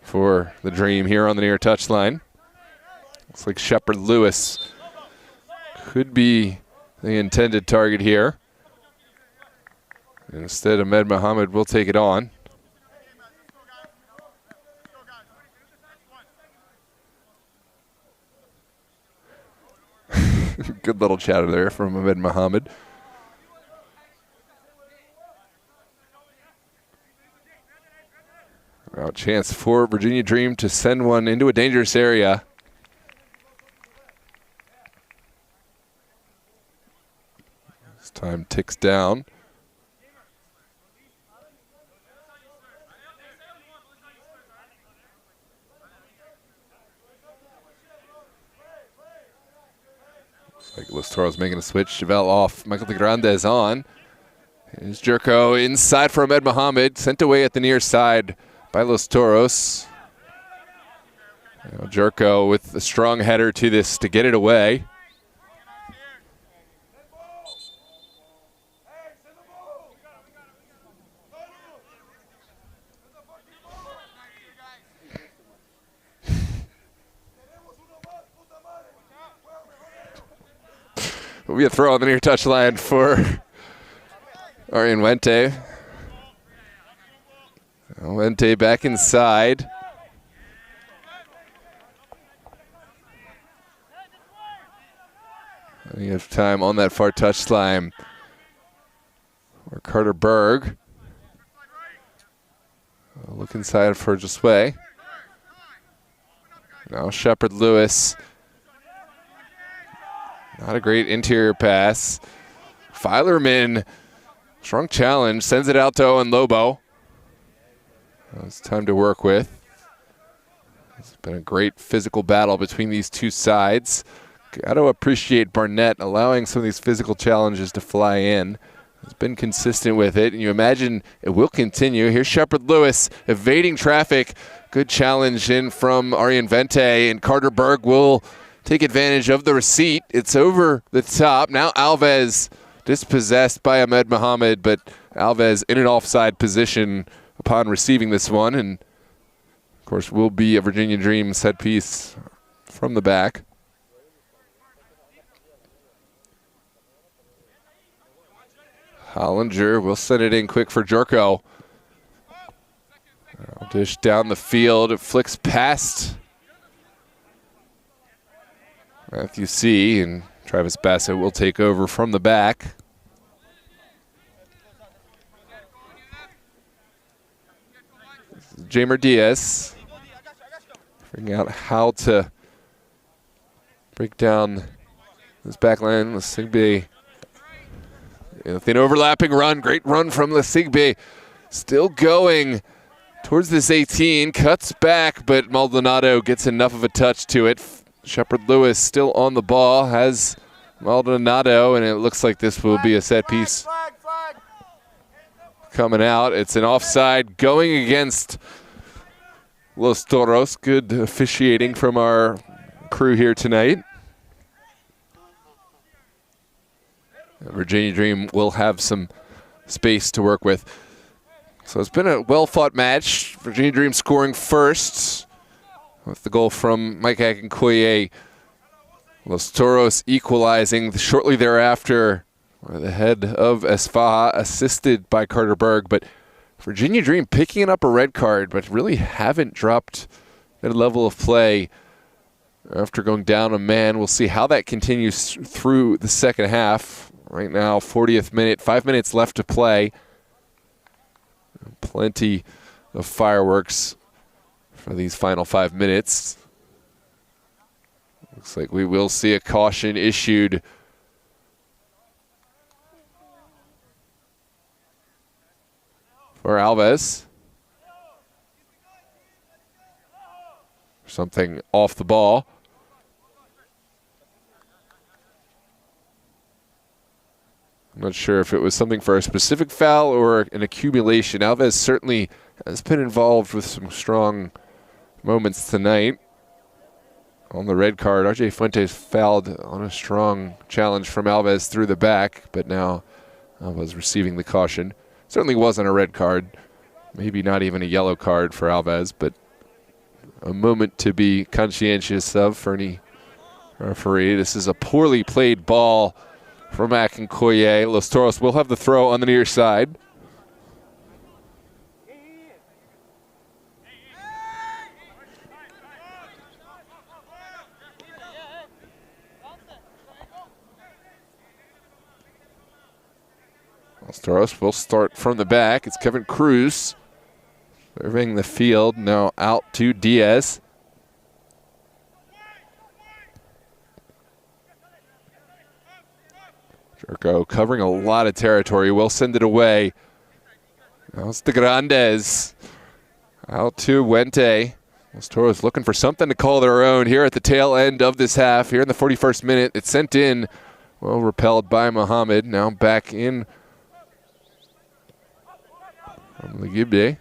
for the Dream here on the near touchline. Looks like Shepard Lewis could be the intended target here. And instead, Ahmed Muhammad will take it on. Good little chatter there from Ahmed Muhammad. Now a chance for Virginia Dream to send one into a dangerous area. As time ticks down. Like Los Toros making a switch. Javel off. Michael De Grande is on. Here's Jerko inside for Ahmed Muhammad. Sent away at the near side by Los Toros. Now Jerko with a strong header to this to get it away. Will be a throw on the near touchline for Arian Wente. Wente back inside. Plenty of time on that far touchline for Carter Berg. Look inside for Josue. Now Shepard Lewis. Not a great interior pass. Filerman, strong challenge, sends it out to Owen Lobo. It's time to work with. It's been a great physical battle between these two sides. Got to appreciate Barnett allowing some of these physical challenges to fly in. He's been consistent with it, and you imagine it will continue. Here's Shepard Lewis evading traffic. Good challenge in from Arian Wente, and Carter Berg will take advantage of the receipt. It's over the top. Now Alves dispossessed by Ahmed Muhammad, but Alves in an offside position upon receiving this one. And, of course, will be a Virginia Dream set piece from the back. Hollinger will send it in quick for Jerko. Dish down the field. It flicks past Matthew C. and Travis Bassett will take over from the back. Jamer Diaz figuring out how to break down this back line. Lesigbe, thin overlapping run. Great run from Lesigbe. Still going towards this 18. Cuts back, but Maldonado gets enough of a touch to it. Shepard Lewis still on the ball, has Maldonado, and it looks like this will be a set piece coming out. It's an offside going against Los Toros. Good officiating from our crew here tonight. Virginia Dream will have some space to work with. So it's been a well-fought match. Virginia Dream scoring first with the goal from Mike Akinkoye. Los Toros equalizing shortly thereafter. The head of Esfaha, assisted by Carter Berg, but Virginia Dream picking up a red card, but really haven't dropped their level of play after going down a man. We'll see how that continues through the second half. Right now, 40th minute, 5 minutes left to play. Plenty of fireworks for these final 5 minutes. Looks like we will see a caution issued for Alves. Something off the ball. I'm not sure if it was something for a specific foul or an accumulation. Alves certainly has been involved with some strong moments tonight. On the red card, RJ Fuentes fouled on a strong challenge from Alves through the back, but now Alves receiving the caution. Certainly wasn't a red card, maybe not even a yellow card for Alves, but a moment to be conscientious of for any referee. This is a poorly played ball from Akinkoye. Los Toros will have the throw on the near side. Los Toros will start from the back. It's Kevin Cruz serving the field. Now out to Diaz. Jerko covering a lot of territory. Will send it away. Now it's the Grandes. Out to Wente. Los Toros looking for something to call their own here at the tail end of this half. Here in the 41st minute. It's sent in. Well repelled by Mohammed. Now back in from Legibde.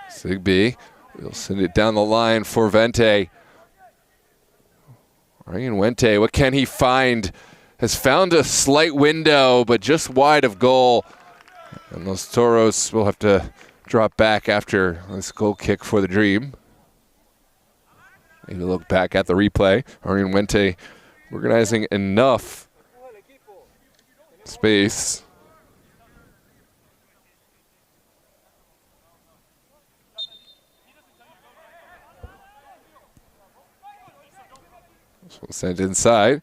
Sigby will send it down the line for Vente. Ryan Wente, what can he find? Has found a slight window, but just wide of goal. And Los Toros will have to drop back after this goal kick for the Dream. Maybe look back at the replay. Ryan Wente organizing enough space. So we'll send it inside.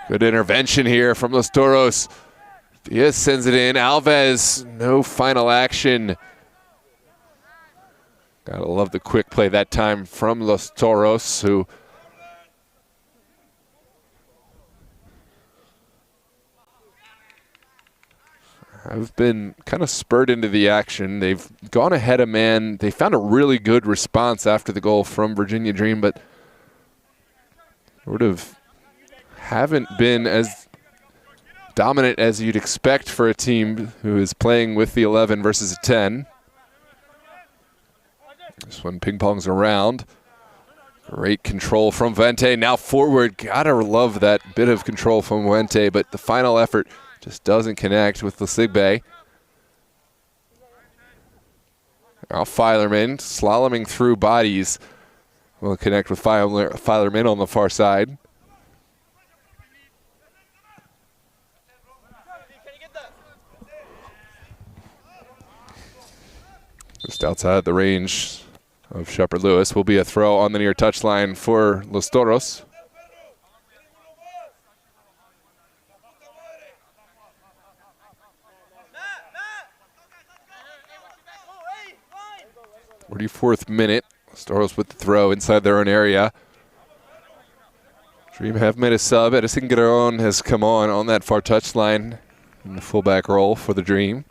Good intervention here from Los Toros. Diaz sends it in. Alves, no final action. Gotta love the quick play that time from Los Toros, who have been kind of spurred into the action. They've gone ahead of man. They found a really good response after the goal from Virginia Dream, but sort of haven't been as dominant as you'd expect for a team who is playing with the 11 versus a 10. This one ping-pongs around. Great control from Vente. Now forward. Gotta love that bit of control from Vente, but the final effort just doesn't connect with the Sigbe. Now Filerman slaloming through bodies. Will connect with Filerman on the far side. Just outside the range of Shepard Lewis will be a throw on the near touchline for Los Toros. .44th minute. Los Toros with the throw inside their own area. Dream have made a sub. Edison Guerreron has come on that far touchline in the fullback role for the Dream.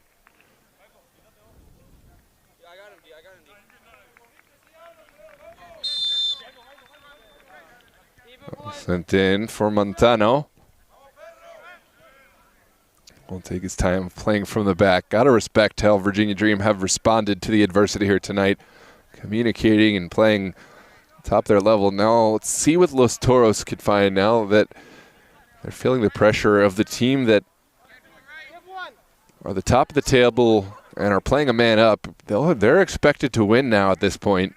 Sent in for Montano. Will take his time playing from the back. Got to respect how Virginia Dream have responded to the adversity here tonight. Communicating and playing top their level. Now let's see what Los Toros could find now that they're feeling the pressure of the team that are the top of the table and are playing a man up. They're expected to win now at this point.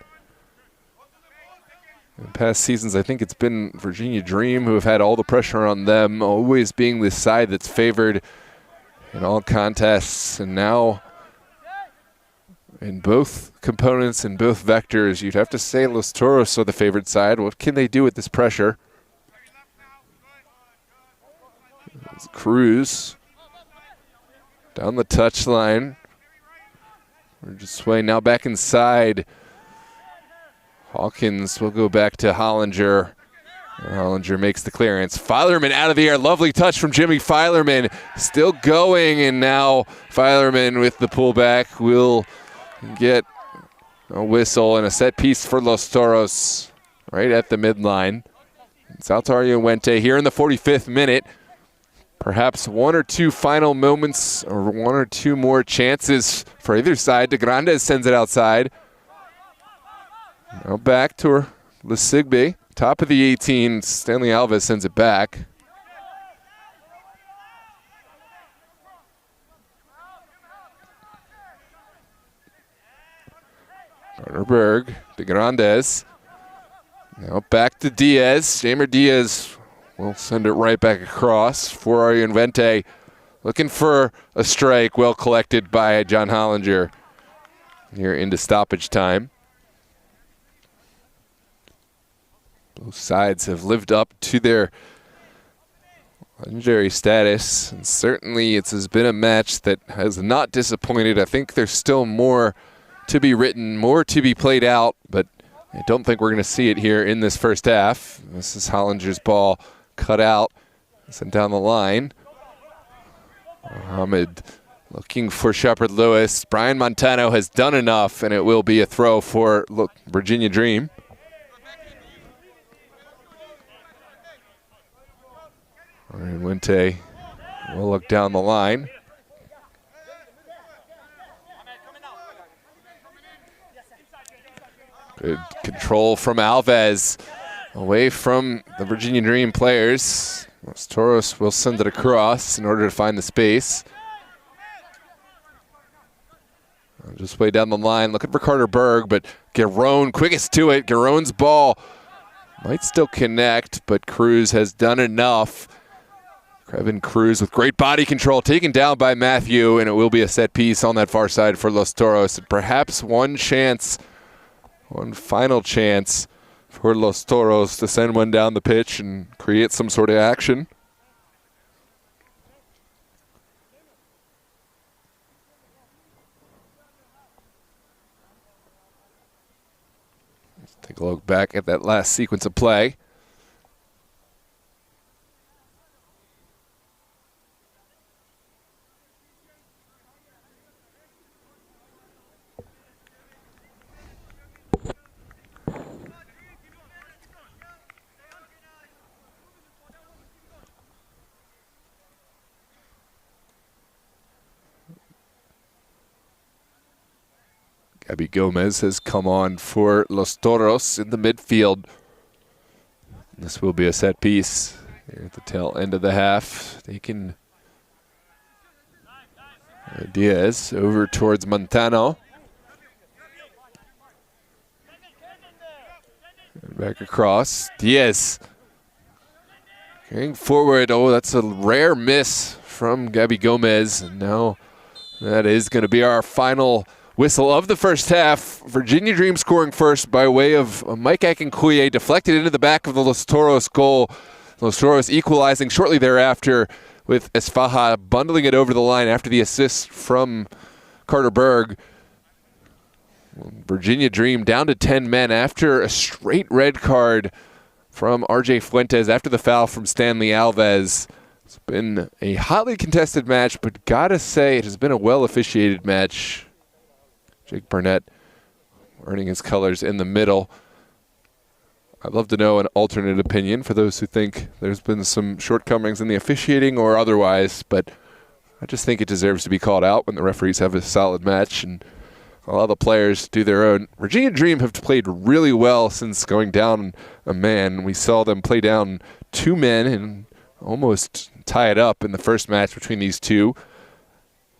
In past seasons, I think it's been Virginia Dream who have had all the pressure on them, always being the side that's favored in all contests. And now, in both components and both vectors, you'd have to say Los Toros are the favored side. What can they do with this pressure? It's Cruz down the touchline. We're just swaying now back inside. Hawkins will go back to Hollinger. Hollinger makes the clearance. Filerman out of the air. Lovely touch from Jimmy Filerman. Still going, and now Filerman with the pullback will get a whistle and a set piece for Los Toros right at the midline. Saltario Wente here in the 45th minute. Perhaps one or two final moments or one or two more chances for either side. De Grandes sends it outside. Now back to Lesigbe. Top of the 18. Stanley Alves sends it back. Carter Berg. De Grandes. Now back to Diaz. Jamer Diaz will send it right back across for Arian Vente. Looking for a strike. Well collected by John Hollinger here into stoppage time. Both sides have lived up to their legendary status, and certainly it has been a match that has not disappointed. I think there's still more to be written, more to be played out, but I don't think we're going to see it here in this first half. This is Hollinger's ball cut out, sent down the line. Mohamed looking for Shepard Lewis. Brian Montano has done enough, and it will be a throw for Virginia Dream. Arian Wente will look down the line. Good control from Alves. Away from the Virginia Dream players. Los Toros will send it across in order to find the space. Just way down the line, looking for Carter Berg, but Garone quickest to it. Garone's ball might still connect, but Cruz has done enough. Kevin Cruz with great body control, taken down by Matthew, and it will be a set piece on that far side for Los Toros. And perhaps one chance, one final chance for Los Toros to send one down the pitch and create some sort of action. Let's take a look back at that last sequence of play. Gabby Gomez has come on for Los Toros in the midfield. This will be a set piece here at the tail end of the half. Taking Diaz over towards Montano. And back across. Diaz going forward. Oh, that's a rare miss from Gabby Gomez. And now that is going to be our final whistle of the first half. Virginia Dream scoring first by way of Mike Akinkuye, deflected into the back of the Los Toros goal. Los Toros equalizing shortly thereafter with Esfaha bundling it over the line after the assist from Carter Berg. Virginia Dream down to 10 men after a straight red card from RJ Fuentes after the foul from Stanley Alves. It's been a hotly contested match, but gotta say it has been a well officiated match. Jake Burnett earning his colors in the middle I'd love to know an alternate opinion for those who think there's been some shortcomings in the officiating or otherwise, but I just think it deserves to be called out when the referees have a solid match and allow the players do their own. Virginia Dream have played really well since going down a man. We saw them play down 2 men and almost tie it up in the first match between these two.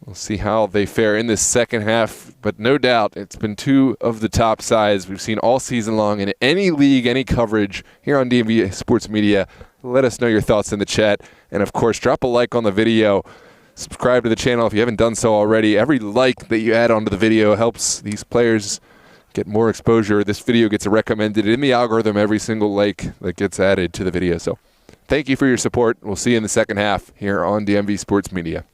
We'll see how they fare in this second half, but no doubt it's been 2 of the top sides we've seen all season long in any league, any coverage here on DMV Sports Media. Let us know your thoughts in the chat, and of course, drop a like on the video. Subscribe to the channel if you haven't done so already. Every like that you add onto the video helps these players get more exposure. This video gets recommended in the algorithm, every single like that gets added to the video. So thank you for your support. We'll see you in the second half here on DMV Sports Media.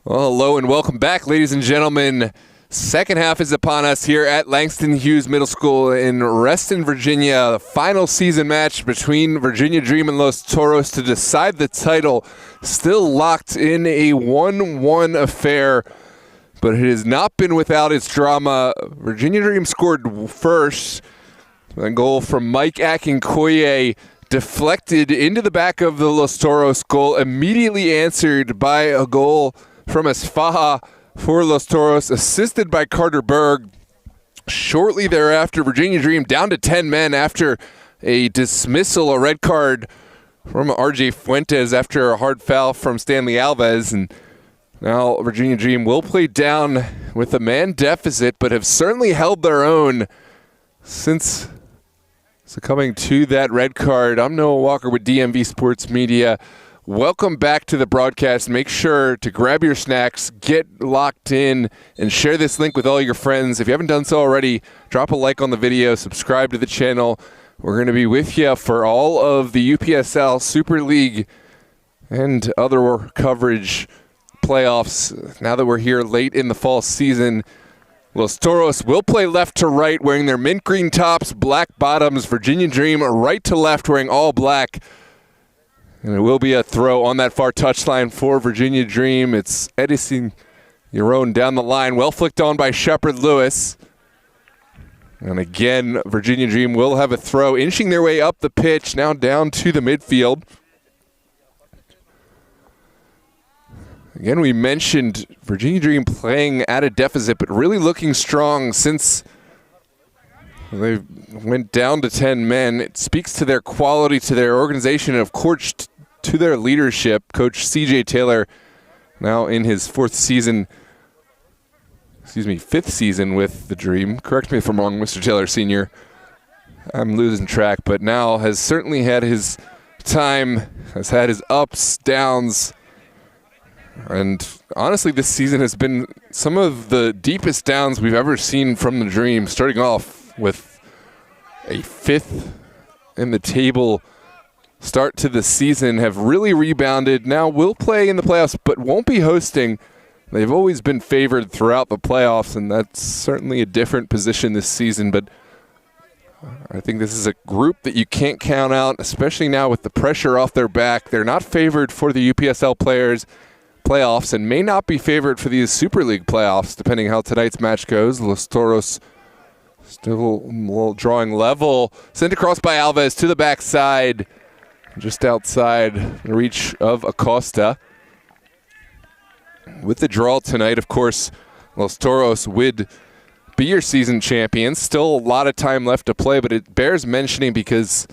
Well, hello and welcome back, ladies and gentlemen. Second half is upon us here at Langston Hughes Middle School in Reston, Virginia. The final season match between Virginia Dream and Los Toros to decide the title. Still locked in a 1-1 affair, but it has not been without its drama. Virginia Dream scored first. A goal from Mike Akinkoye deflected into the back of the Los Toros goal, immediately answered by a goal from Esfaha for Los Toros, assisted by Carter Berg. Shortly thereafter, Virginia Dream down to 10 men after a dismissal, a red card from RJ Fuentes after a hard foul from Stanley Alves. And now Virginia Dream will play down with a man deficit, but have certainly held their own since succumbing to that red card. I'm Noah Walker with DMV Sports Media. Welcome back to the broadcast. Make sure to grab your snacks, get locked in, and share this link with all your friends. If you haven't done so already, drop a like on the video, subscribe to the channel. We're going to be with you for all of the UPSL Super League and other coverage playoffs. Now that we're here late in the fall season, Los Toros will play left to right wearing their mint green tops, black bottoms. Virginia Dream right to left wearing all black. And it will be a throw on that far touchline for Virginia Dream. It's Edison Yaron down the line. Well flicked on by Shepard Lewis. And again, Virginia Dream will have a throw, inching their way up the pitch, now down to the midfield. Again, we mentioned Virginia Dream playing at a deficit, but really looking strong since they went down to 10 men. It speaks to their quality, to their organization, and of course to their leadership. Coach CJ Taylor, now in his fifth season with the Dream. Correct me if I'm wrong, Mr. Taylor Sr. I'm losing track, but now has certainly had his time, has had his ups, downs, and honestly, this season has been some of the deepest downs we've ever seen from the Dream, starting off with a fifth in the table start to the season, have really rebounded. Now will play in the playoffs, but won't be hosting. They've always been favored throughout the playoffs, and that's certainly a different position this season. But I think this is a group that you can't count out, especially now with the pressure off their back. They're not favored for the UPSL playoffs and may not be favored for these Super League playoffs, depending how tonight's match goes. Los Toros still a little drawing level. Sent across by Alves to the backside, just outside the reach of Acosta. With the draw tonight, of course, Los Toros would be your season champions. Still a lot of time left to play, but it bears mentioning because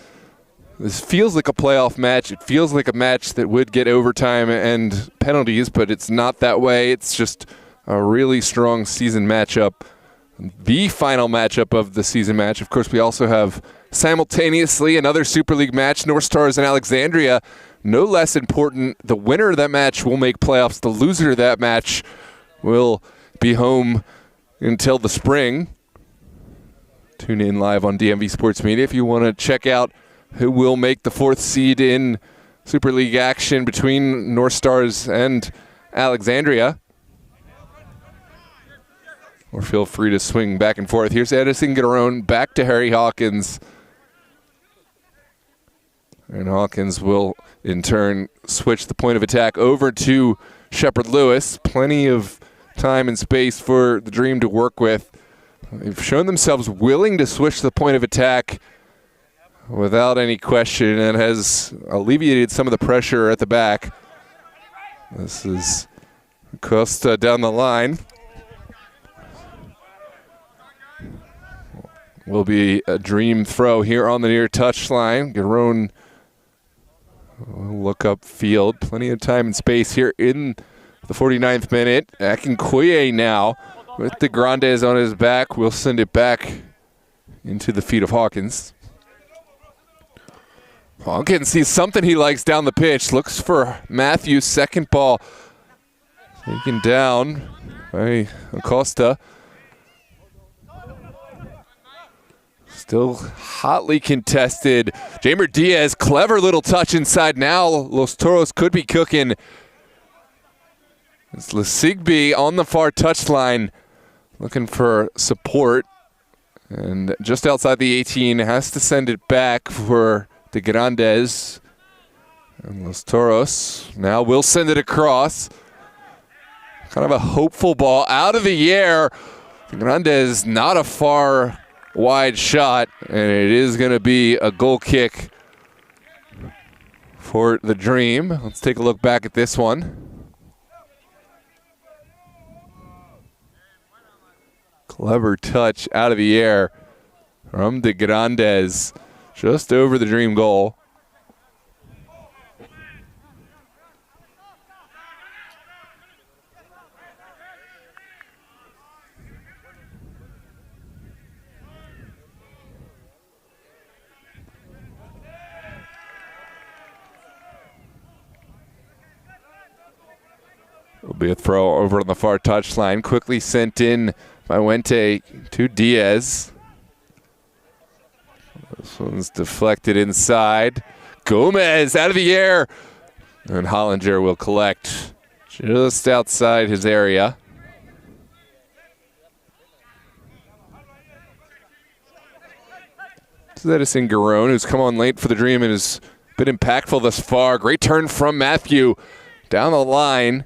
this feels like a playoff match. It feels like a match that would get overtime and penalties, but it's not that way. It's just a really strong season matchup. The final matchup of the season match. Of course, we also have simultaneously another Super League match, North Stars and Alexandria. No less important, the winner of that match will make playoffs. The loser of that match will be home until the spring. Tune in live on DMV Sports Media if you want to check out who will make the fourth seed in Super League action between North Stars and Alexandria. Or feel free to swing back and forth. Here's Edison Garon back to Harry Hawkins. And Hawkins will, in turn, switch the point of attack over to Shepard Lewis. Plenty of time and space for the Dream to work with. They've shown themselves willing to switch the point of attack without any question, and has alleviated some of the pressure at the back. This is Costa down the line. Will be a Dream throw here on the near touchline. Garon will look up field. Plenty of time and space here in the 49th minute. Akinkoye now with the Grandes on his back. We'll send it back into the feet of Hawkins. Hawkins sees something he likes down the pitch. Looks for Matthews. Second ball taken down by Acosta. Still hotly contested. Jamer Diaz, clever little touch inside now. Los Toros could be cooking. It's Lesigby on the far touchline looking for support. And just outside the 18, has to send it back for De Grandes. And Los Toros now will send it across. Kind of a hopeful ball out of the air. De Grandes, not a far wide shot, and it is going to be a goal kick for the Dream. Let's take a look back at this one. Clever touch out of the air from De Grandes, just over the Dream goal. It'll be a throw over on the far touchline, quickly sent in by Wente to Diaz. This one's deflected inside. Gomez out of the air. And Hollinger will collect just outside his area. This is Edison Garone, who's come on late for the Dream and has been impactful thus far. Great turn from Matthew down the line.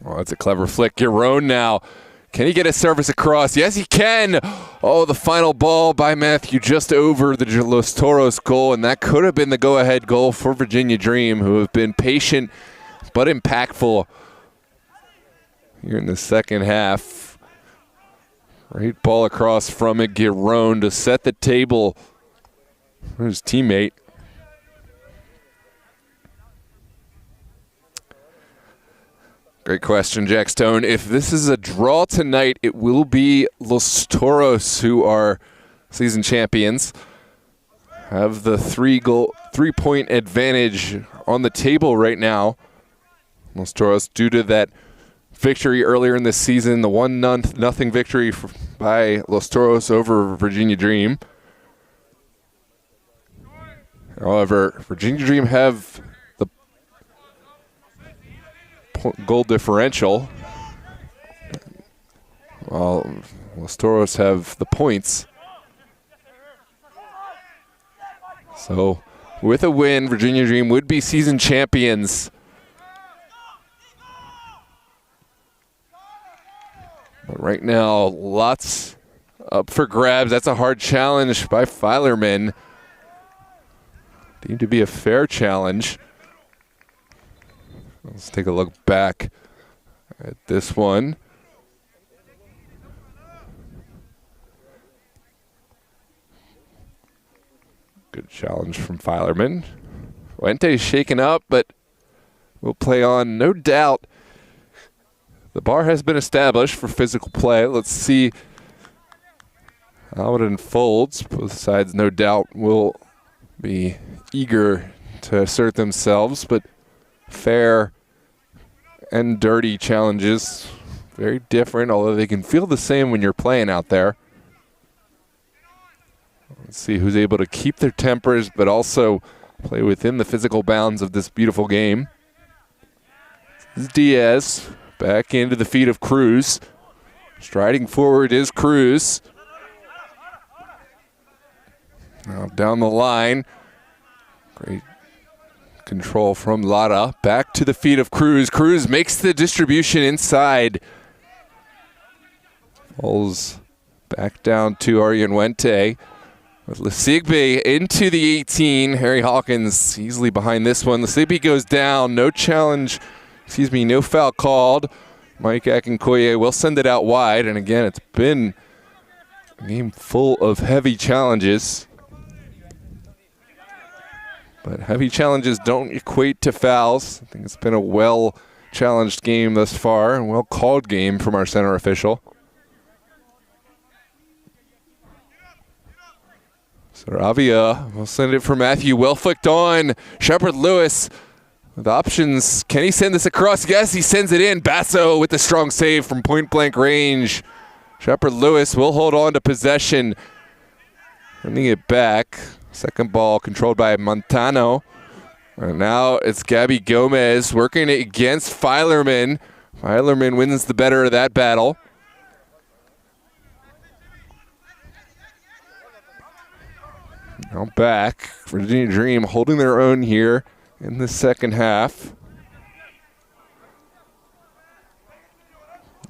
Oh, that's a clever flick. Garone now. Can he get a service across? Yes, he can. Oh, the final ball by Matthew just over the Los Toros goal, and that could have been the go-ahead goal for Virginia Dream, who have been patient but impactful here in the second half. Great ball across from it. Garone to set the table for his teammate. Great question, Jack Stone. If this is a draw tonight, it will be Los Toros who are season champions. Have the three-point advantage on the table right now. Los Toros, due to that victory earlier in this season, the 1-0 victory by Los Toros over Virginia Dream. However, Virginia Dream have goal differential, while Los Toros have the points. So with a win, Virginia Dream would be season champions. But right now, lots up for grabs. That's a hard challenge by Filerman. Deemed to be a fair challenge. Let's take a look back at this one. Good challenge from Filerman. Fuente's shaken up, but will play on, no doubt. The bar has been established for physical play. Let's see how it unfolds. Both sides, no doubt, will be eager to assert themselves, but fair and dirty challenges, very different, although they can feel the same when you're playing out there. Let's see who's able to keep their tempers but also play within the physical bounds of this beautiful game. This is Diaz back into the feet of Cruz. Striding forward is Cruz. Now down the line. Great control from Lara. Back to the feet of Cruz. Cruz makes the distribution inside. Falls back down to Arianuente. With Lesigby into the 18. Harry Hawkins easily behind this one. Lesigby goes down. No challenge. No foul called. Mike Akinkoye will send it out wide. And again, it's been a game full of heavy challenges. But heavy challenges don't equate to fouls. I think it's been a well-challenged game thus far, and well-called game from our center official. Saravia will send it for Matthew. Well flicked on. Shepard Lewis with options. Can he send this across? Yes, he sends it in. Basso with the strong save from point-blank range. Shepard Lewis will hold on to possession. Sending it back. Second ball controlled by Montano. And now it's Gabby Gomez working against Filerman. Filerman wins the better of that battle. Now back, Virginia Dream holding their own here in the second half.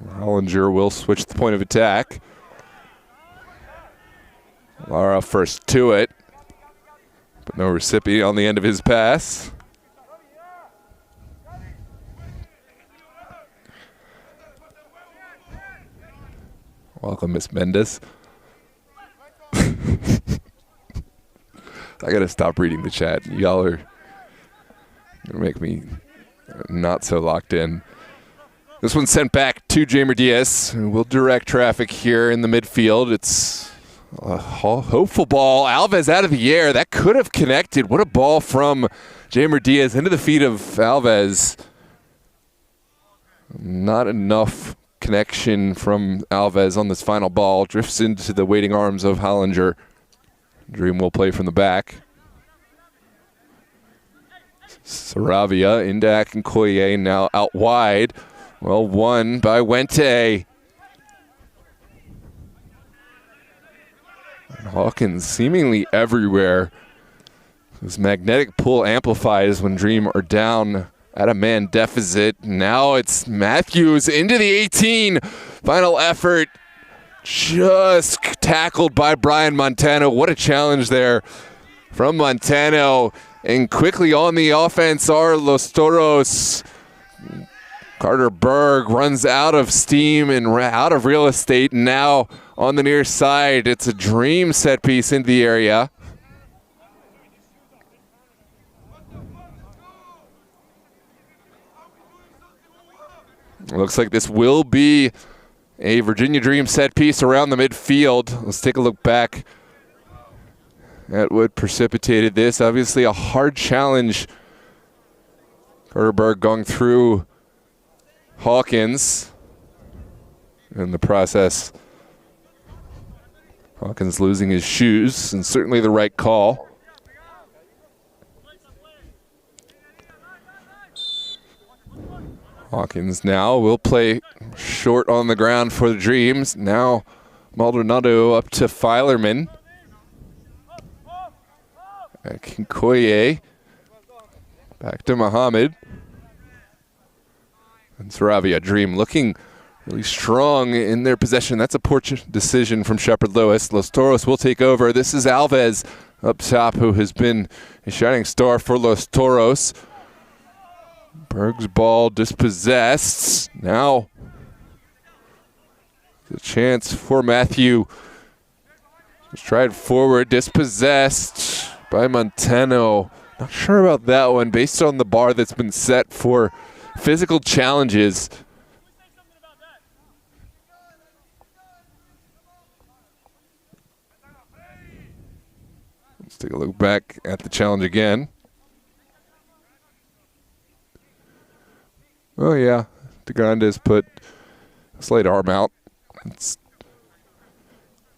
Hollinger will switch the point of attack. Lara first to it, but no recipient on the end of his pass. Welcome, Miss Mendes. I gotta stop reading the chat. Y'all are gonna make me not so locked in. This one's sent back to Jamer Diaz, who will direct traffic here in the midfield. It's a hopeful ball. Alves out of the air. That could have connected. What a ball from Jamer Diaz into the feet of Alves. Not enough connection from Alves on this final ball. Drifts into the waiting arms of Hollinger. Dream will play from the back. Saravia into Akinkoye, now out wide. Well won by Wente. And Hawkins seemingly everywhere. This magnetic pull amplifies when Dream are down at a man deficit. Now it's Matthews into the 18. Final effort. Just tackled by Brian Montano. What a challenge there from Montano. And quickly on the offense are Los Toros. Carter Berg runs out of steam and out of real estate. Now on the near side, it's a Dream set piece into the area. Looks like this will be a Virginia Dream set piece around the midfield. Let's take a look back at what precipitated this. Obviously a hard challenge. Carter Berg going through Hawkins. In the process, Hawkins losing his shoes, and certainly the right call. Hawkins now will play short on the ground for the Dreams. Now Maldonado up to Filerman. Akinkoye back to Muhammad. And Saravia. Dream looking really strong in their possession. That's a poor decision from Shepard Lewis. Los Toros will take over. This is Alves up top, who has been a shining star for Los Toros. Berg's ball dispossessed. Now the chance for Matthew. Just tried forward, dispossessed by Montano. Not sure about that one based on the bar that's been set for physical challenges. Let's take a look back at the challenge again. Oh yeah, DeGrandes put a slight arm out. It's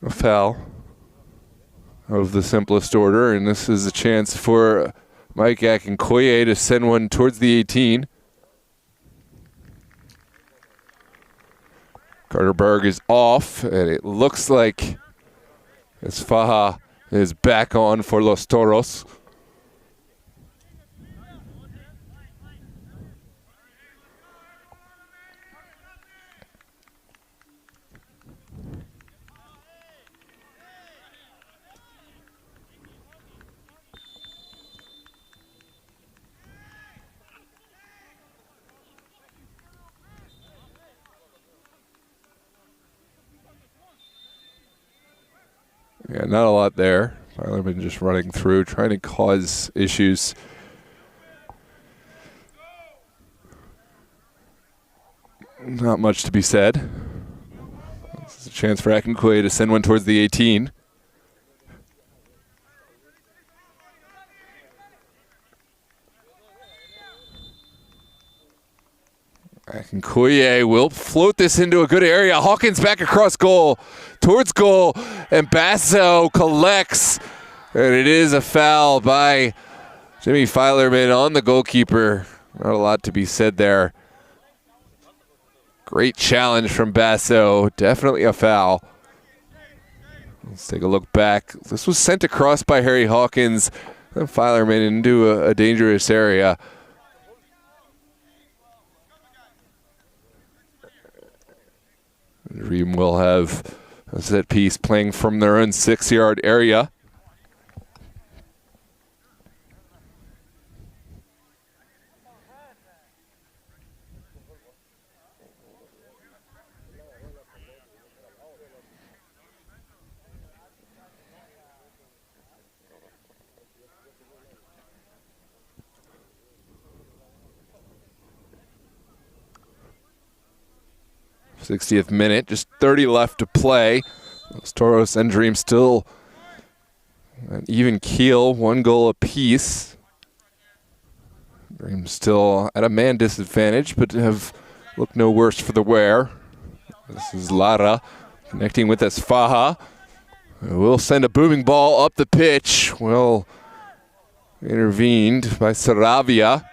a foul of the simplest order, and this is a chance for Mike Akinkoye to send one towards the 18. Carter Berg is off, and it looks like Esfaha is back on for Los Toros. Yeah, not a lot there. Filerman just running through, trying to cause issues. Not much to be said. This is a chance for Akinkoye to send one towards the 18. Akinkoye will float this into a good area. Hawkins back across goal, towards goal, and Basso collects. And it is a foul by Jimmy Filerman on the goalkeeper. Not a lot to be said there. Great challenge from Basso. Definitely a foul. Let's take a look back. This was sent across by Harry Hawkins. And Filerman into a dangerous area. Dream will have a set piece playing from their own 6-yard area. '60th minute, just 30 left to play. Those Toros and Dream still an even keel, 1 goal apiece. Dream still at a man disadvantage, but have looked no worse for the wear. This is Lara connecting with Esfaha. Will send a booming ball up the pitch. Well intervened by Saravia.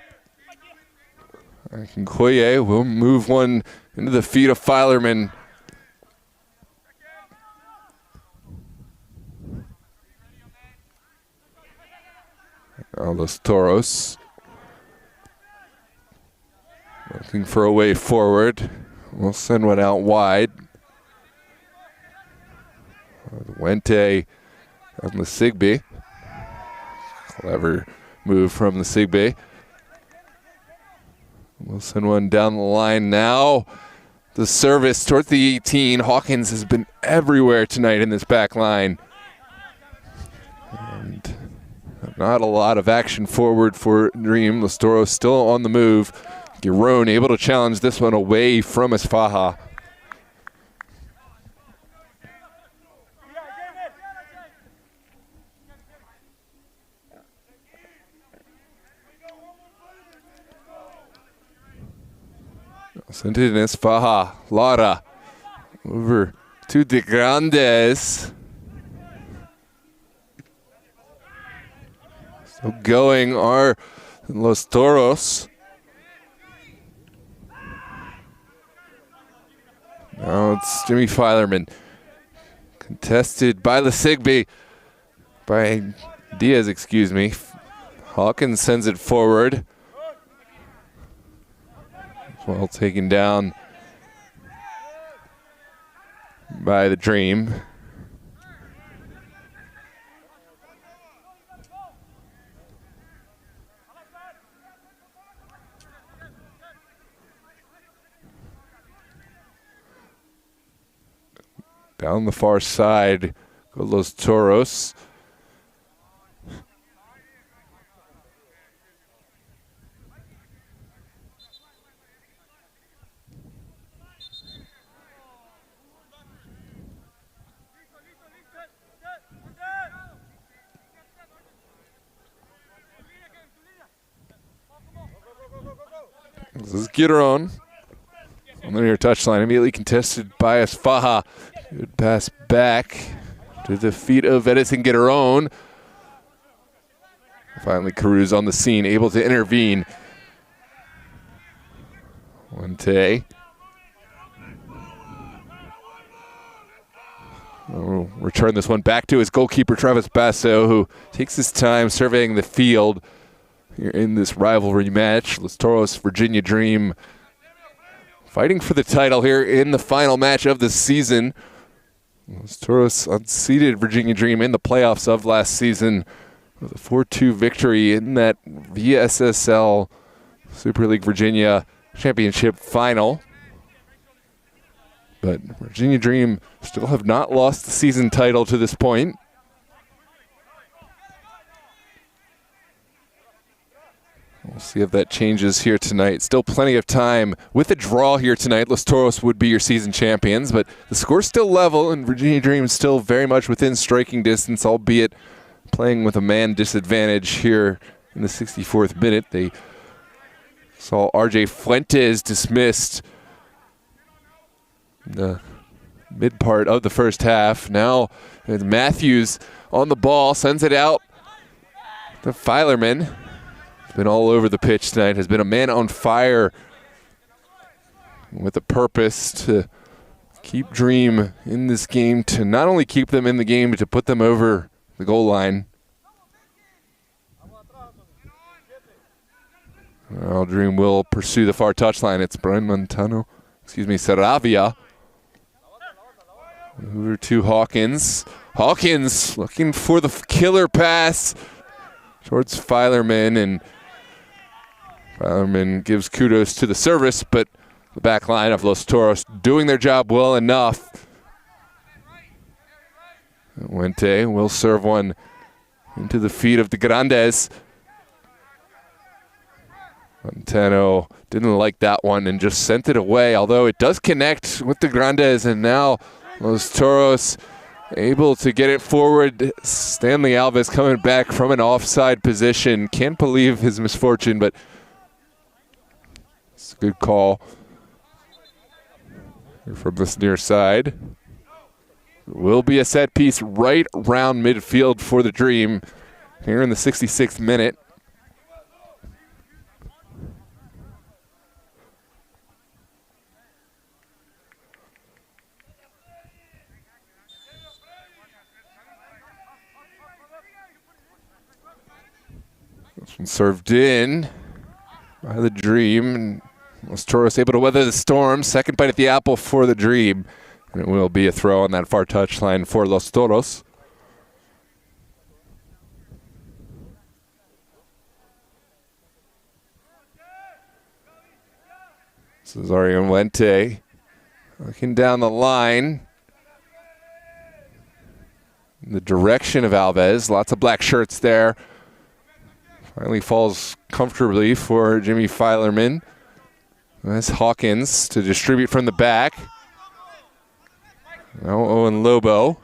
Nkoye will move one into the feet of Filerman. Los Toros looking for a way forward. We'll send one out wide. Wente on the Sigby. Clever move from the Sigby. We'll send one down the line now. The service towards the 18. Hawkins has been everywhere tonight in this back line. And not a lot of action forward for Dream. Los Toros still on the move. Giron able to challenge this one away from Esfaha. Sent it in Esfaha. Lara over to De Grandes. Still going are Los Toros. Now it's Jimmy Filerman. Contested by Sigby. By Diaz, excuse me. Hawkins sends it forward. Well taken down by the Dream. Down the far side go Los Toros. This is Giron on the near touchline, immediately contested by Esfaha. Good pass back to the feet of Edison Giron. Finally, Cruz on the scene, able to intervene. Wente. We'll return this one back to his goalkeeper, Travis Basso, who takes his time surveying the field here in this rivalry match. Los Toros, Virginia Dream fighting for the title here in the final match of the season. Los Toros unseated Virginia Dream in the playoffs of last season with a 4-2 victory in that SSL Super League Virginia Championship final. But Virginia Dream still have not lost the season title to this point. We'll see if that changes here tonight. Still plenty of time. With a draw here tonight, Los Toros would be your season champions, but the score's still level, and Virginia Dream is still very much within striking distance, albeit playing with a man disadvantage here in the 64th minute. They saw RJ Fuentes dismissed in the mid part of the first half. Now Matthews on the ball, sends it out to Filerman. been all over the pitch tonight, has been a man on fire with a purpose to keep Dream in this game, to not only keep them in the game, but to put them over the goal line. Well, Dream will pursue the far touchline. It's Saravia. Over to Hawkins. Hawkins looking for the killer pass towards Filerman, and Filerman gives kudos to the service, but the back line of Los Toros doing their job well enough. Wente will serve one into the feet of the Grandes. Montano didn't like that one and just sent it away, although it does connect with the Grandes, and now Los Toros able to get it forward. Stanley Alves coming back from an offside position. Can't believe his misfortune, but it's a good call from this near side. It will be a set piece right around midfield for the Dream here in the 66th minute. This one served in by the Dream, and Los Toros able to weather the storm. Second bite at the apple for the Dream, and it will be a throw on that far touchline for Los Toros. This is Arian Wente looking down the line in the direction of Alves. Lots of black shirts there. Finally falls comfortably for Jimmy Filerman. That's Hawkins to distribute from the back. Now Owen Lobo.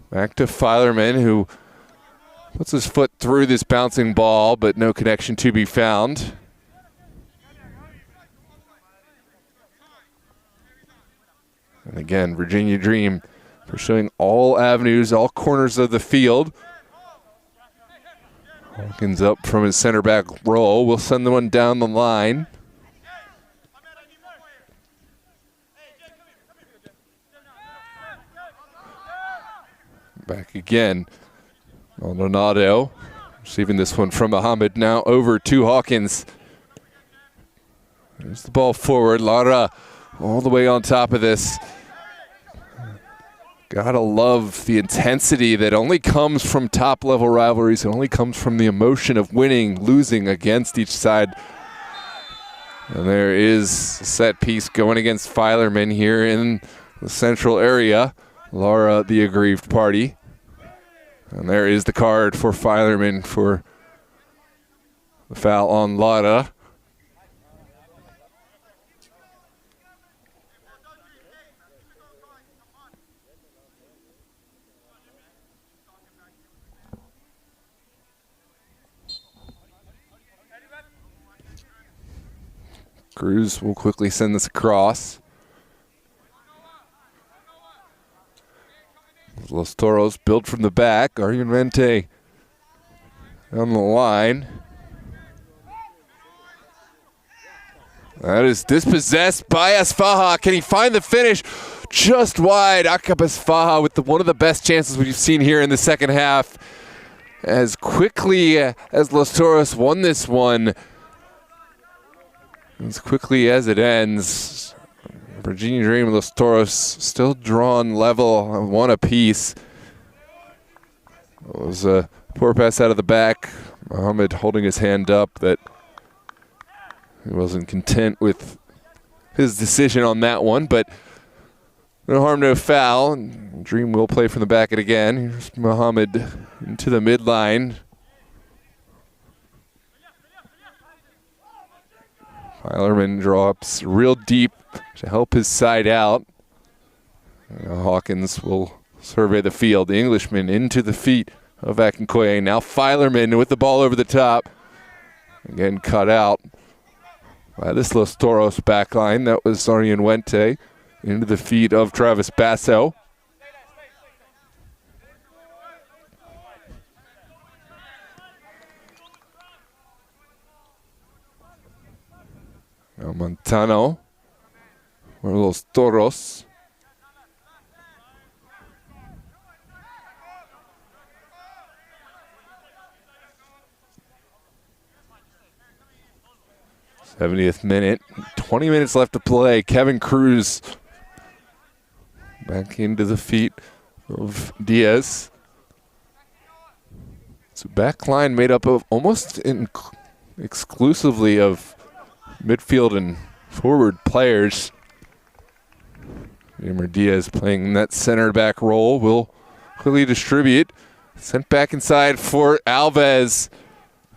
Back to Filerman, who puts his foot through this bouncing ball, but no connection to be found. And again, Virginia Dream pursuing all avenues, all corners of the field. Hawkins up from his center back role. We'll send the one down the line. Back again. Maldonado receiving this one from Mohammed. Now over to Hawkins. There's the ball forward. Lara all the way on top of this. Gotta love the intensity that only comes from top-level rivalries. It only comes from the emotion of winning, losing against each side. And there is a set piece going against Filerman here in the central area. Lara, the aggrieved party. And there is the card for Filerman for the foul on Lara. Cruz will quickly send this across. Los Toros build from the back. Arian Wente on the line. That is dispossessed by Asfaha. Can he find the finish? Just wide. Akab Asfaha with one of the best chances we've seen here in the second half. As quickly as Los Toros won this one, as quickly as it ends, Virginia Dream and Los Toros still drawn level, one apiece. It was a poor pass out of the back. Mohammed holding his hand up that he wasn't content with his decision on that one, but no harm, no foul. Dream will play from the back it again. Here's Mohammed into the midline. Filerman drops real deep to help his side out. Hawkins will survey the field. The Englishman into the feet of Akinkoye. Now Filerman with the ball over the top. Again cut out by this Los Toros back line. That was Arian Wente into the feet of Travis Basso. Now Montano for Los Toros. '70th minute, 20 minutes left to play. Kevin Cruz back into the feet of Diaz. It's a back line made up of almost exclusively of midfield and forward players. Jeimer Diaz playing that center back role will quickly distribute. Sent back inside for Alves.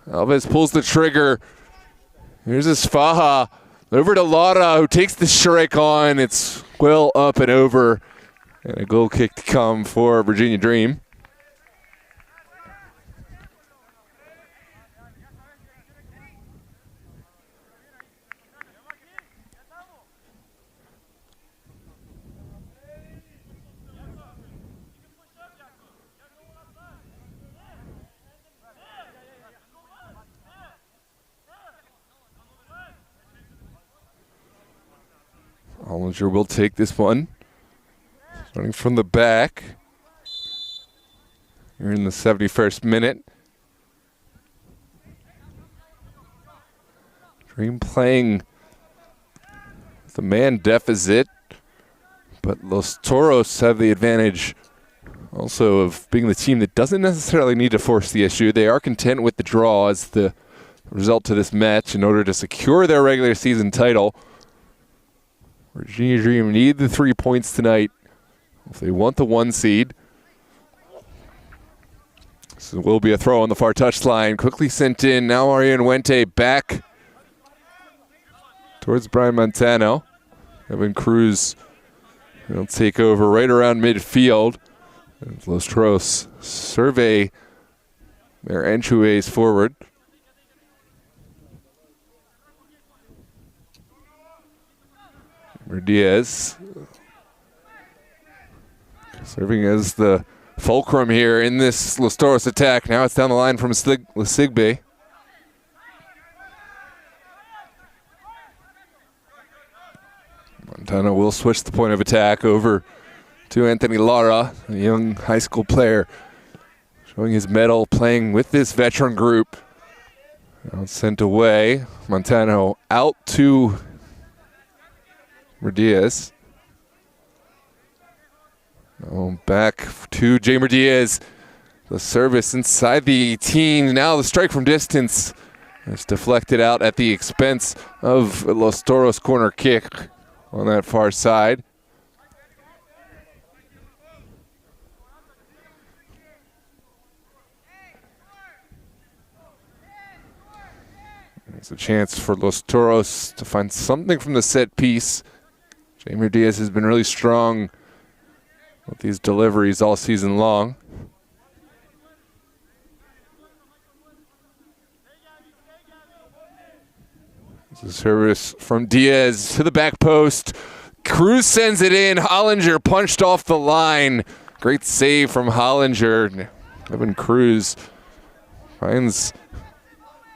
Alves pulls the trigger. Here's Esfaja over to Lara, who takes the strike on. It's well up and over. And a goal kick to come for Virginia Dream. Hollinger will take this one. Starting from the back. Here in the 71st minute. Dream playing the man deficit, but Los Toros have the advantage also of being the team that doesn't necessarily need to force the issue. They are content with the draw as the result to this match in order to secure their regular season title. Virginia Dream need the 3 points tonight if they want the 1 seed. So it will be a throw on the far touchline. Quickly sent in. Now Arian Wente back towards Brian Montano. Kevin Cruz will take over right around midfield. And Los Toros survey their entryways forward. Diaz serving as the fulcrum here in this Los Toros attack. Now it's down the line from Sigbe. Montano will switch the point of attack over to Anthony Lara, a young high school player showing his mettle playing with this veteran group. Now it's sent away. Montano out to Diaz. Now back to Jeimer Diaz. The service inside the 18. Now the strike from distance. It's deflected out at the expense of Los Toros' corner kick on that far side. There's a chance for Los Toros to find something from the set piece. Jeimer Diaz has been really strong with these deliveries all season long. It's a service from Diaz to the back post. Cruz sends it in. Hollinger punched off the line. Great save from Hollinger. Kevin Cruz finds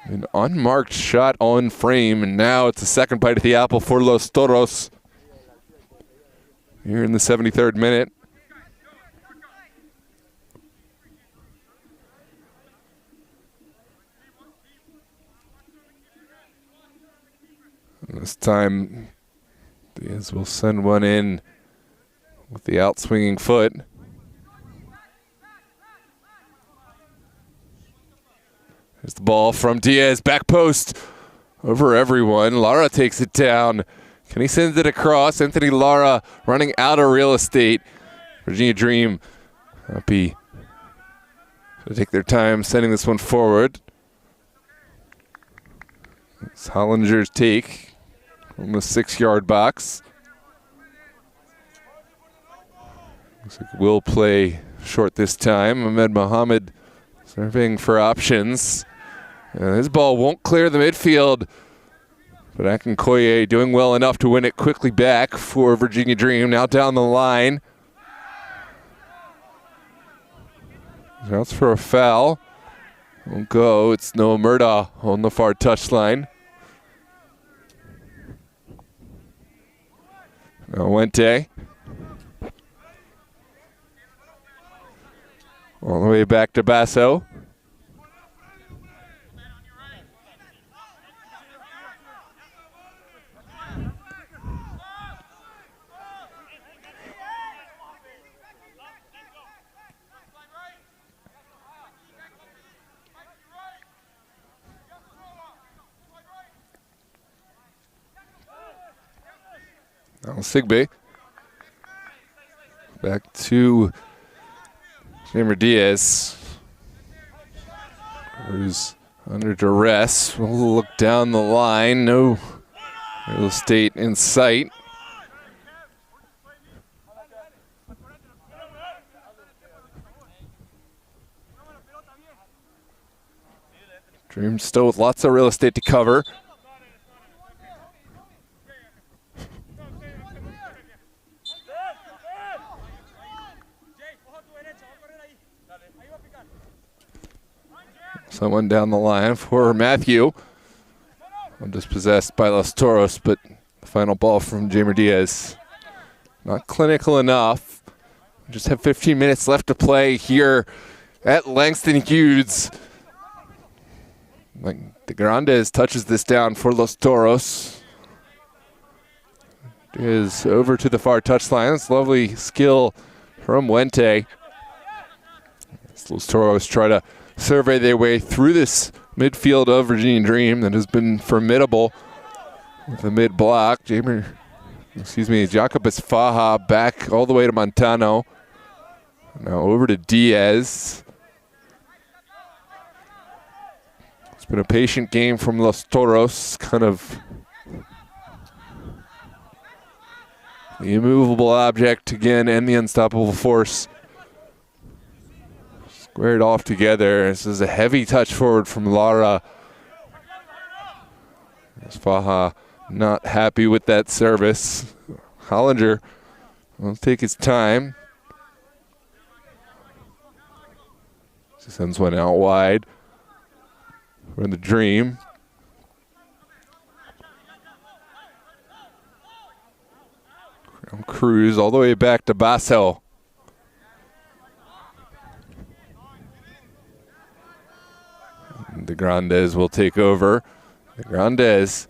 an unmarked shot on frame, and now it's a second bite of the apple for Los Toros. Here in the 73rd minute. And this time, Diaz will send one in with the out-swinging foot. Here's the ball from Diaz, back post over everyone. Lara takes it down. Can he send it across? Anthony Lara running out of real estate. Virginia Dream happy to take their time sending this one forward. It's Hollinger's take from the 6-yard box. Looks like we'll play short this time. Ahmed Mohammed surveying for options. And his ball won't clear the midfield. But Akinkoye doing well enough to win it quickly back for Virginia Dream. Now down the line. That's for a foul. Won't go. It's Noah Murda on the far touchline. Wente. All the way back to Basso. Now Sigbe. Back to Jamer Diaz, who's under duress. We'll look down the line. No real estate in sight. Dream still with lots of real estate to cover. Someone down the line for Matthew. Dispossessed by Los Toros, but the final ball from Jamer Diaz. Not clinical enough. We just have 15 minutes left to play here at Langston Hughes. De Grandes touches this down for Los Toros. Is over to the far touchline. It's lovely skill from Wente. Los Toros try to survey their way through this midfield of Virginia Dream that has been formidable with the mid-block. Jacobus Faja back all the way to Montano. Now over to Diaz. It's been a patient game from Los Toros, kind of the immovable object again and the unstoppable force. Squared off together. This is a heavy touch forward from Lara. Faja not happy with that service. Hollinger will take his time. Sends one out wide for the Dream. Cruz all the way back to Basso. De Grandes will take over. De Grandes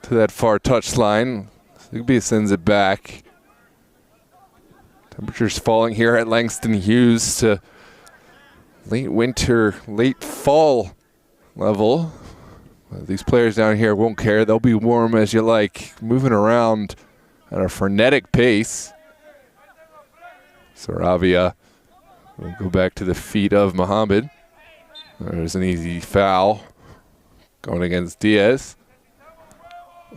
to that far touchline. Sigby sends it back. Temperatures falling here at Langston Hughes to late winter, late fall level. These players down here won't care. They'll be warm as you like, moving around at a frenetic pace. Saravia will go back to the feet of Muhammad. There's an easy foul going against Diaz.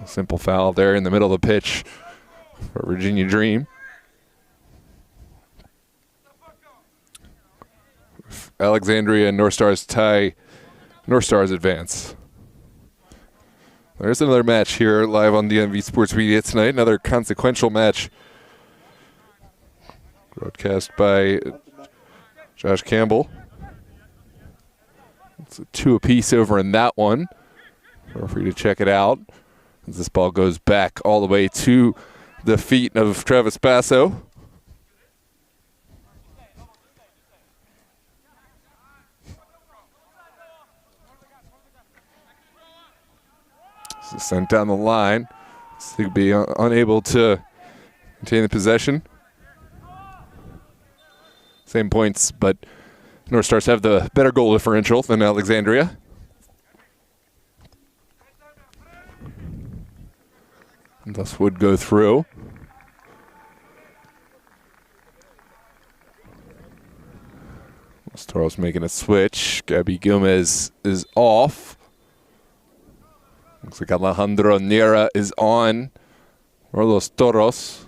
A simple foul there in the middle of the pitch for Virginia Dream. Alexandria and North Stars tie. North Stars advance. There's another match here live on DMV Sports Media tonight. Another consequential match broadcast by Josh Campbell. It's a 2 apiece over in that one. Feel free to check it out as this ball goes back all the way to the feet of Travis Basso. This is sent down the line. Sigby unable to maintain the possession. Same points, but North Stars have the better goal differential than Alexandria. And thus would go through. Los Toros making a switch. Gabby Gomez is off. Looks like Alejandro Niera is on for Los Toros.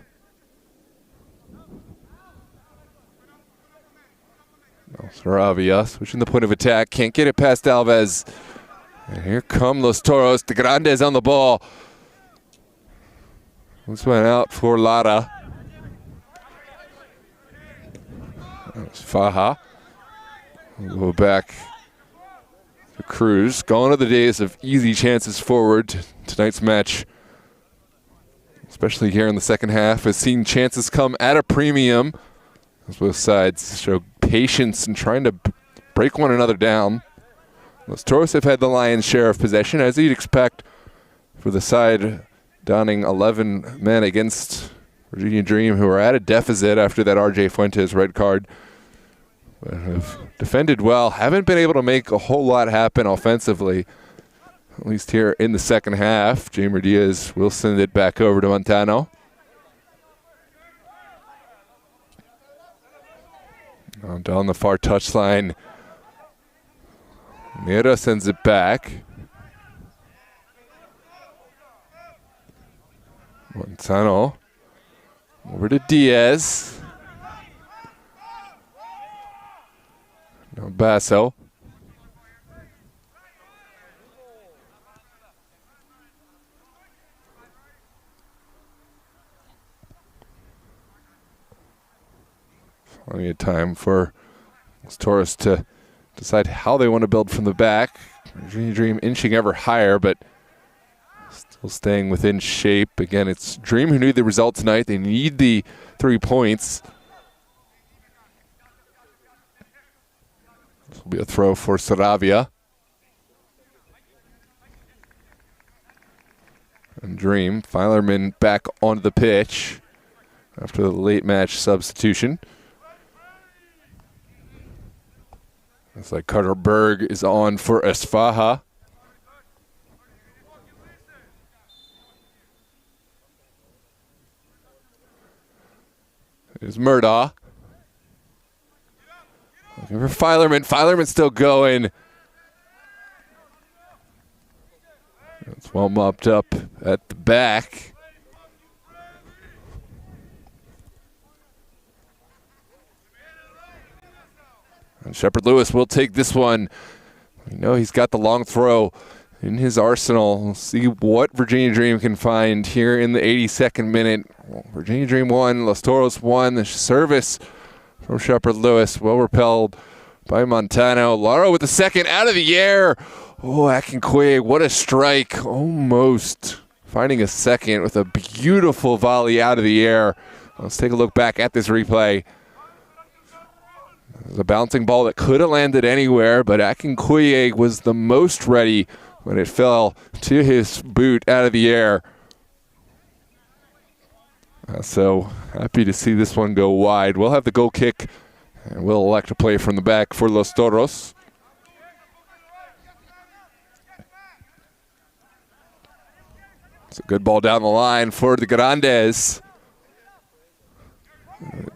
Saravia switching the point of attack. Can't get it past Alves. And here come Los Toros. De Grandes on the ball. This went out for Lara. That's Faja. We'll go back to Cruz. Gone are the days of easy chances forward. Tonight's match especially here in the second half, has seen chances come at a premium as both sides show patience in trying to break one another down. Los Toros have had the lion's share of possession, as you'd expect for the side donning 11 men against Virginia Dream, who are at a deficit after that R.J. Fuentes red card. But have defended well, haven't been able to make a whole lot happen offensively, at least here in the second half. Jamer Diaz will send it back over to Montano. Down the far touchline, Mira sends it back. Montano over to Diaz. Now Basso. Plenty of time for Los Toros to decide how they want to build from the back. Virginia Dream inching ever higher, but still staying within shape. Again, it's Dream who need the result tonight. They need the 3 points. This will be a throw for Saravia. And Dream, Filerman back onto the pitch after the late match substitution. It's like Carter Berg is on for Esfaha. There's Murdaugh. Looking for Filerman. Filerman's still going. It's well mopped up at the back. And Shepard Lewis will take this one. We know he's got the long throw in his arsenal. We'll see what Virginia Dream can find here in the 82nd minute. Virginia Dream 1, Los Toros 1. The service from Shepard Lewis, well repelled by Montano. Lara with the second out of the air. Oh, Akinkoye, what a strike. Almost finding a second with a beautiful volley out of the air. Let's take a look back at this replay. It was a bouncing ball that could have landed anywhere, but Akinkoye was the most ready when it fell to his boot out of the air. So happy to see this one go wide. We'll have the goal kick, and we'll elect to play from the back for Los Toros. It's a good ball down the line for the Grandes.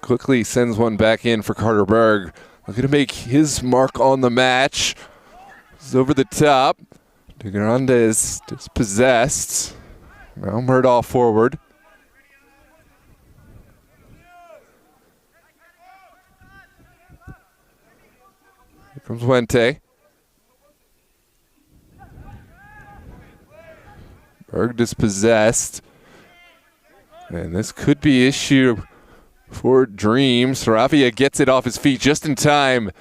Quickly sends one back in for Carter Berg. Looking to make his mark on the match. It's over the top. De Grandes dispossessed. Now Murdaugh forward. Here comes Wente. Berg dispossessed. And this could be issue for Dream. Saravia gets it off his feet just in time.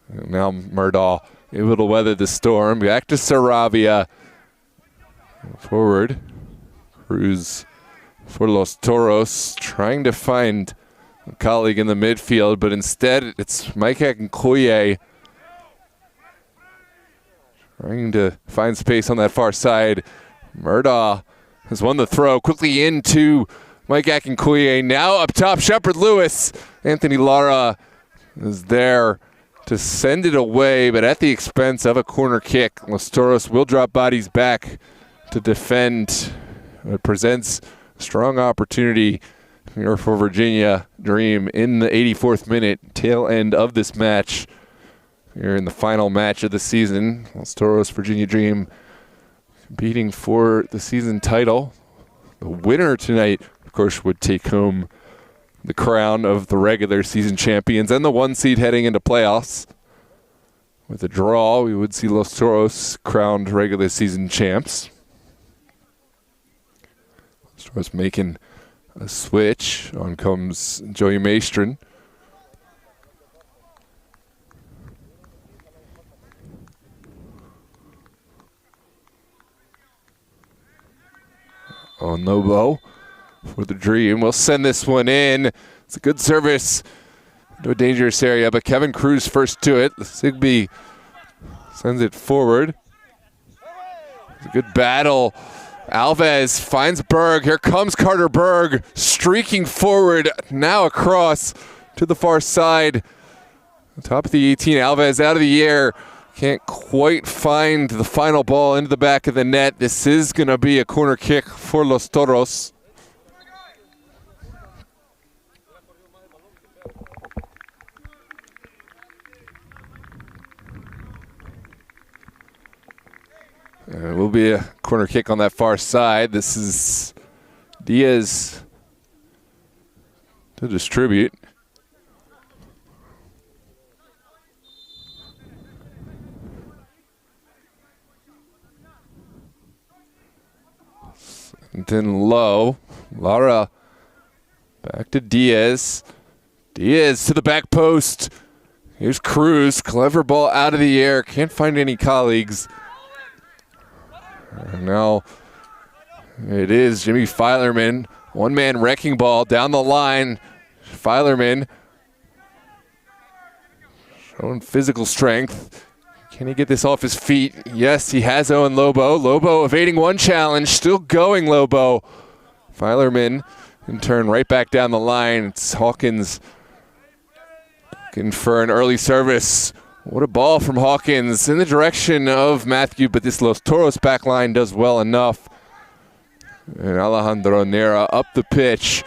And now Murdaugh able to weather the storm. Back to Saravia. Forward. Cruz for Los Toros. Trying to find a colleague in the midfield, but instead it's Mike Akinkoye trying to find space on that far side. Murdaugh has won the throw. Quickly into Mike Akinkoye. Now up top, Shepard Lewis. Anthony Lara is there to send it away, but at the expense of a corner kick. Los Toros will drop bodies back to defend. It presents a strong opportunity here for Virginia Dream in the 84th minute, tail end of this match. Here in the final match of the season, Los Toros, Virginia Dream competing for the season title. The winner tonight, of course, would take home the crown of the regular season champions and the 1 seed heading into playoffs. With a draw, we would see Los Toros crowned regular season champs. Los Toros making a switch. On comes Joey Maestrin. Oh, Joan Lobo for the Dream. We'll send this one in. It's a good service into a dangerous area, but Kevin Cruz first to it. Sigby sends it forward. It's a good battle. Alves finds Berg. Here comes Carter Berg streaking forward, now across to the far side. Top of the 18, Alves out of the air. Can't quite find the final ball into the back of the net. This is going to be a corner kick for Los Toros. It will be a corner kick on that far side. This is Diaz to distribute. And then low. Lara back to Diaz. Diaz to the back post. Here's Cruz. Clever ball out of the air. Can't find any colleagues. And now it is Jimmy Filerman. One-man wrecking ball down the line. Filerman showing physical strength. Can he get this off his feet? Yes, he has Owen Lobo. Lobo evading one challenge. Still going, Lobo. Filerman in turn right back down the line. It's Hawkins looking for an early service. What a ball from Hawkins in the direction of Matthew, but this Los Toros back line does well enough. And Alejandro Nera up the pitch.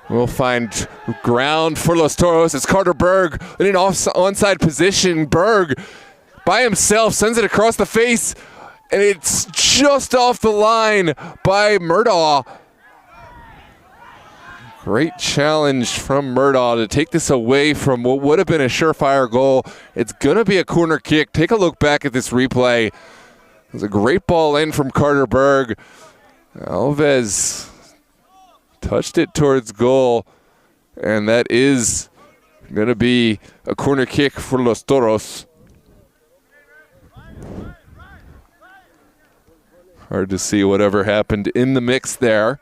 We'll find ground for Los Toros. It's Carter Berg in an onside position. Berg by himself sends it across the face, and it's just off the line by Murdaugh. Great challenge from Murdaugh to take this away from what would have been a surefire goal. It's going to be a corner kick. Take a look back at this replay. It was a great ball in from Carter Berg. Alves touched it towards goal, and that is going to be a corner kick for Los Toros. Hard to see whatever happened in the mix there.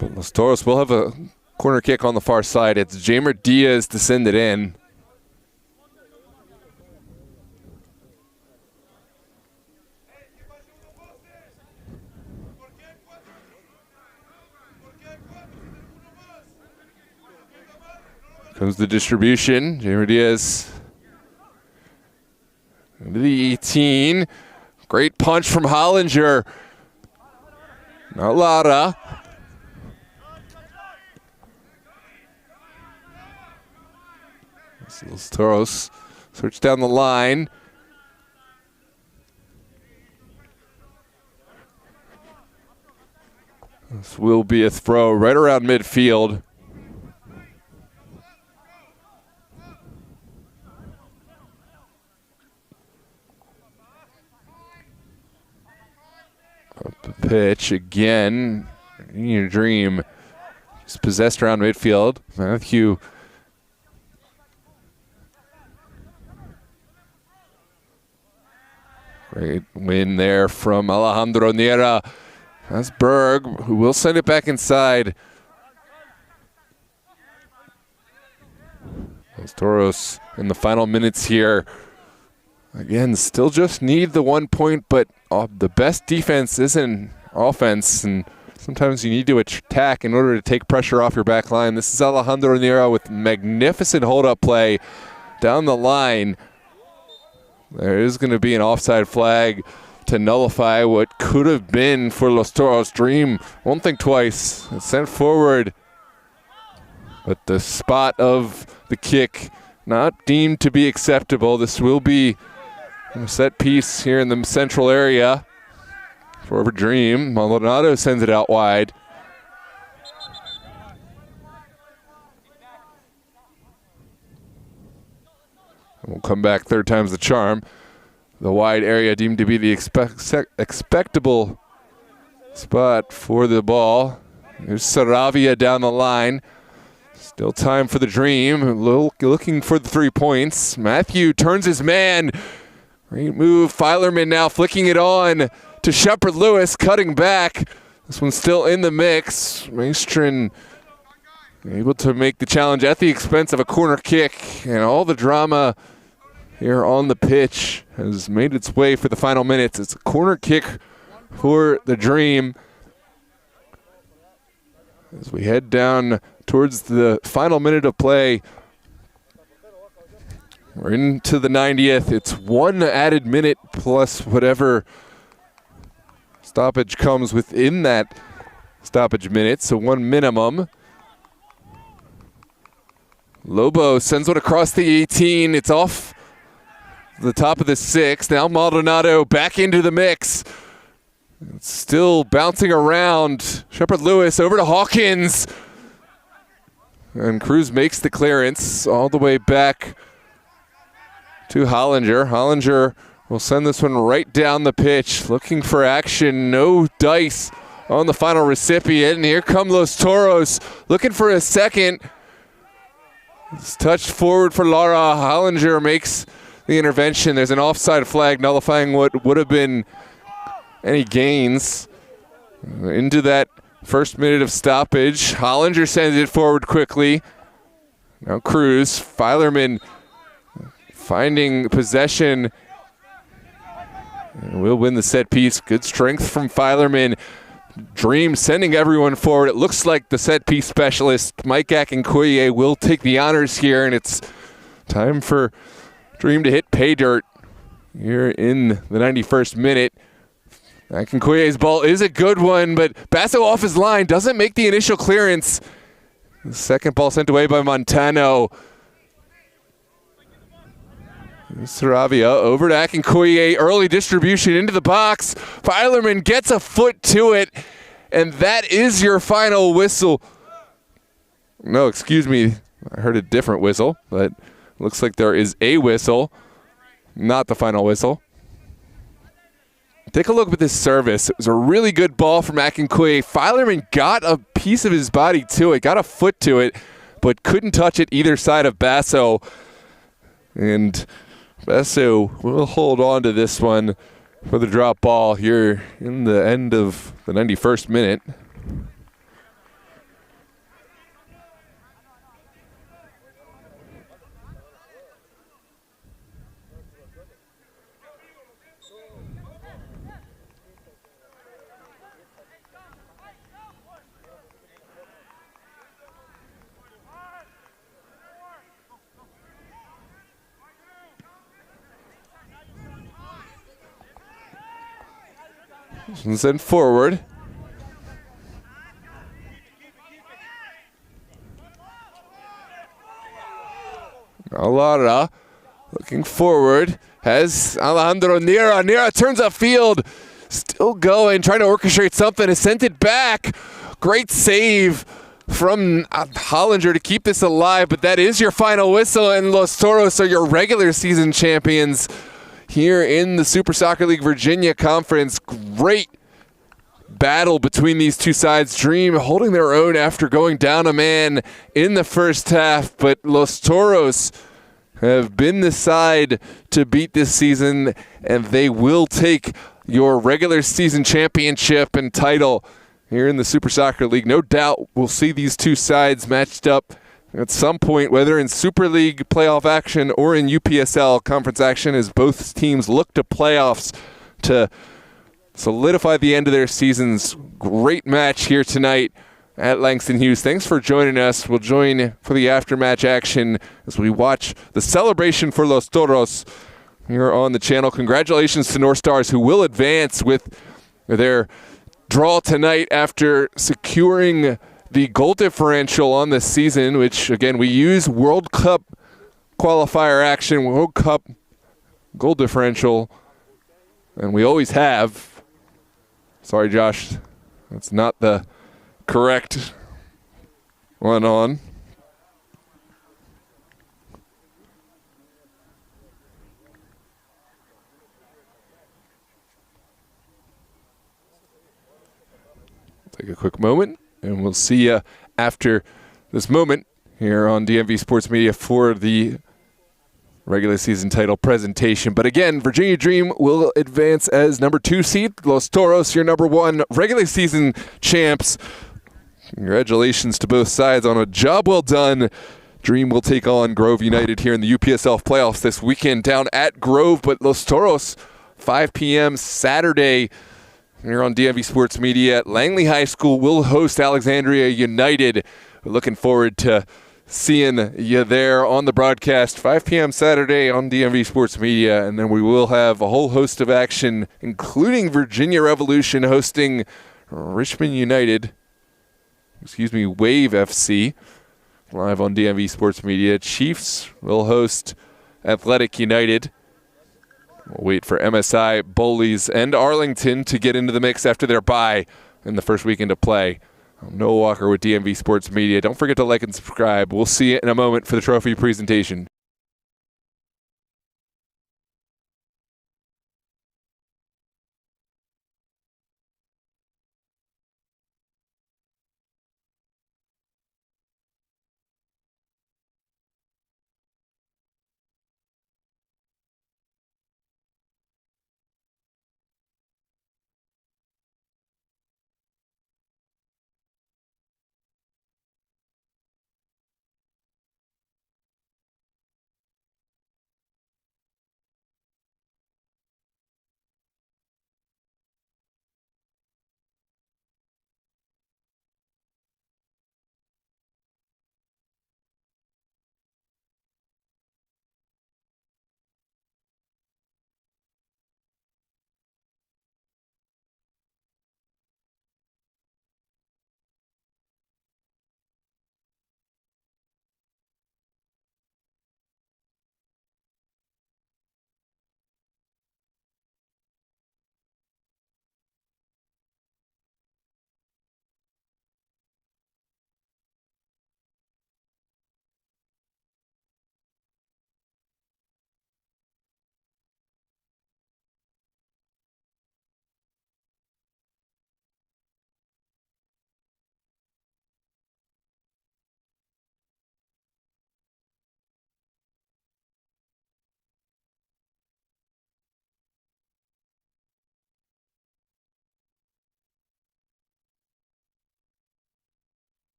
But Los Toros will have a corner kick on the far side. It's Jamer Diaz to send it in. Comes the distribution. Jamer Diaz into the 18. Great punch from Hollinger. Now Lara. Los Toros search down the line. This will be a throw right around midfield. Up the pitch again. In your dream. Just possessed around midfield. Matthew. Great win there from Alejandro Nera. That's Berg, who will send it back inside. Los Toros in the final minutes here. Again, still just need the 1 point, but the best defense isn't offense, and sometimes you need to attack in order to take pressure off your back line. This is Alejandro Nera with magnificent hold-up play down the line. There is going to be an offside flag to nullify what could have been for Los Toros. Dream won't think twice. It's sent forward. But the spot of the kick not deemed to be acceptable. This will be a set piece here in the central area for Dream. Maldonado sends it out wide. We'll come back third time's the charm. The wide area deemed to be the expectable spot for the ball. There's Saravia down the line. Still time for the Dream. Looking for the 3 points. Matthew turns his man. Great move. Filerman now flicking it on to Shepard Lewis, cutting back. This one's still in the mix. Maestrin able to make the challenge at the expense of a corner kick, and all the drama here on the pitch has made its way for the final minutes. It's a corner kick for the Dream as we head down towards the final minute of play. We're into the 90th. It's 1 added minute plus whatever stoppage comes within that stoppage minute, so 1 minimum. Lobo sends one across the 18. It's off the top of the 6. Now Maldonado back into the mix. It's still bouncing around. Shepard Lewis over to Hawkins. And Cruz makes the clearance all the way back to Hollinger. Hollinger will send this one right down the pitch, looking for action. No dice on the final recipient. And here come Los Toros, looking for a second. It's touched forward for Lara. Hollinger makes the intervention. There's an offside flag nullifying what would have been any gains. Into that first minute of stoppage. Hollinger sends it forward quickly. Now Cruz. Filerman finding possession. And will win the set piece. Good strength from Filerman. Dream sending everyone forward. It looks like the set piece specialist, Mike Akinkoye, will take the honors here, and it's time for Dream to hit pay dirt here in the 91st minute. Akinkoye's ball is a good one, but Basso off his line, doesn't make the initial clearance. The second ball sent away by Montano. Saravia over to Akinkoye, early distribution into the box. Filerman gets a foot to it, and that is your final whistle. No, excuse me, I heard a different whistle, but looks like there is a whistle, not the final whistle. Take a look at this service. It was a really good ball from Akinkoye. Filerman got a piece of his body to it, got a foot to it, but couldn't touch it either side of Basso. And Basso will hold on to this one for the drop ball here in the end of the 91st minute. Send forward. Alara looking forward. Has Alejandro Nira. Nira turns upfield. Still going, trying to orchestrate something. Has sent it back. Great save from Hollinger to keep this alive, but that is your final whistle, and Los Toros are your regular season champions here in the Super Soccer League Virginia Conference. Great battle between these two sides. Dream holding their own after going down a man in the first half, but Los Toros have been the side to beat this season, and they will take your regular season championship and title here in the Super Soccer League. No doubt we'll see these two sides matched up at some point, whether in Super League playoff action or in UPSL conference action, as both teams look to playoffs to solidify the end of their seasons. Great match here tonight at Langston Hughes. Thanks for joining us. We'll join for the after-match action as we watch the celebration for Los Toros here on the channel. Congratulations to North Stars, who will advance with their draw tonight after securing the goal differential on this season, which, again, we use World Cup qualifier action, World Cup goal differential, and we always have. Sorry, Josh, that's not the correct one on. Take a quick moment, and we'll see you after this moment here on DMV Sports Media for the regular season title presentation. But again, Virginia Dream will advance as number 2 seed. Los Toros, your number 1 regular season champs. Congratulations to both sides on a job well done. Dream will take on Grove United here in the UPSL playoffs this weekend down at Grove. But Los Toros, 5 p.m. Saturday here on DMV Sports Media at Langley High School, will host Alexandria United. We're looking forward to seeing you there on the broadcast, 5 p.m. Saturday on DMV Sports Media. And then we will have a whole host of action, including Virginia Revolution hosting Richmond United, Wave FC, live on DMV Sports Media. Chiefs will host Athletic United. We'll wait for MSI, Bullies, and Arlington to get into the mix after their bye in the first weekend of play. Noah Walker with DMV Sports Media. Don't forget to like and subscribe. We'll see you in a moment for the trophy presentation.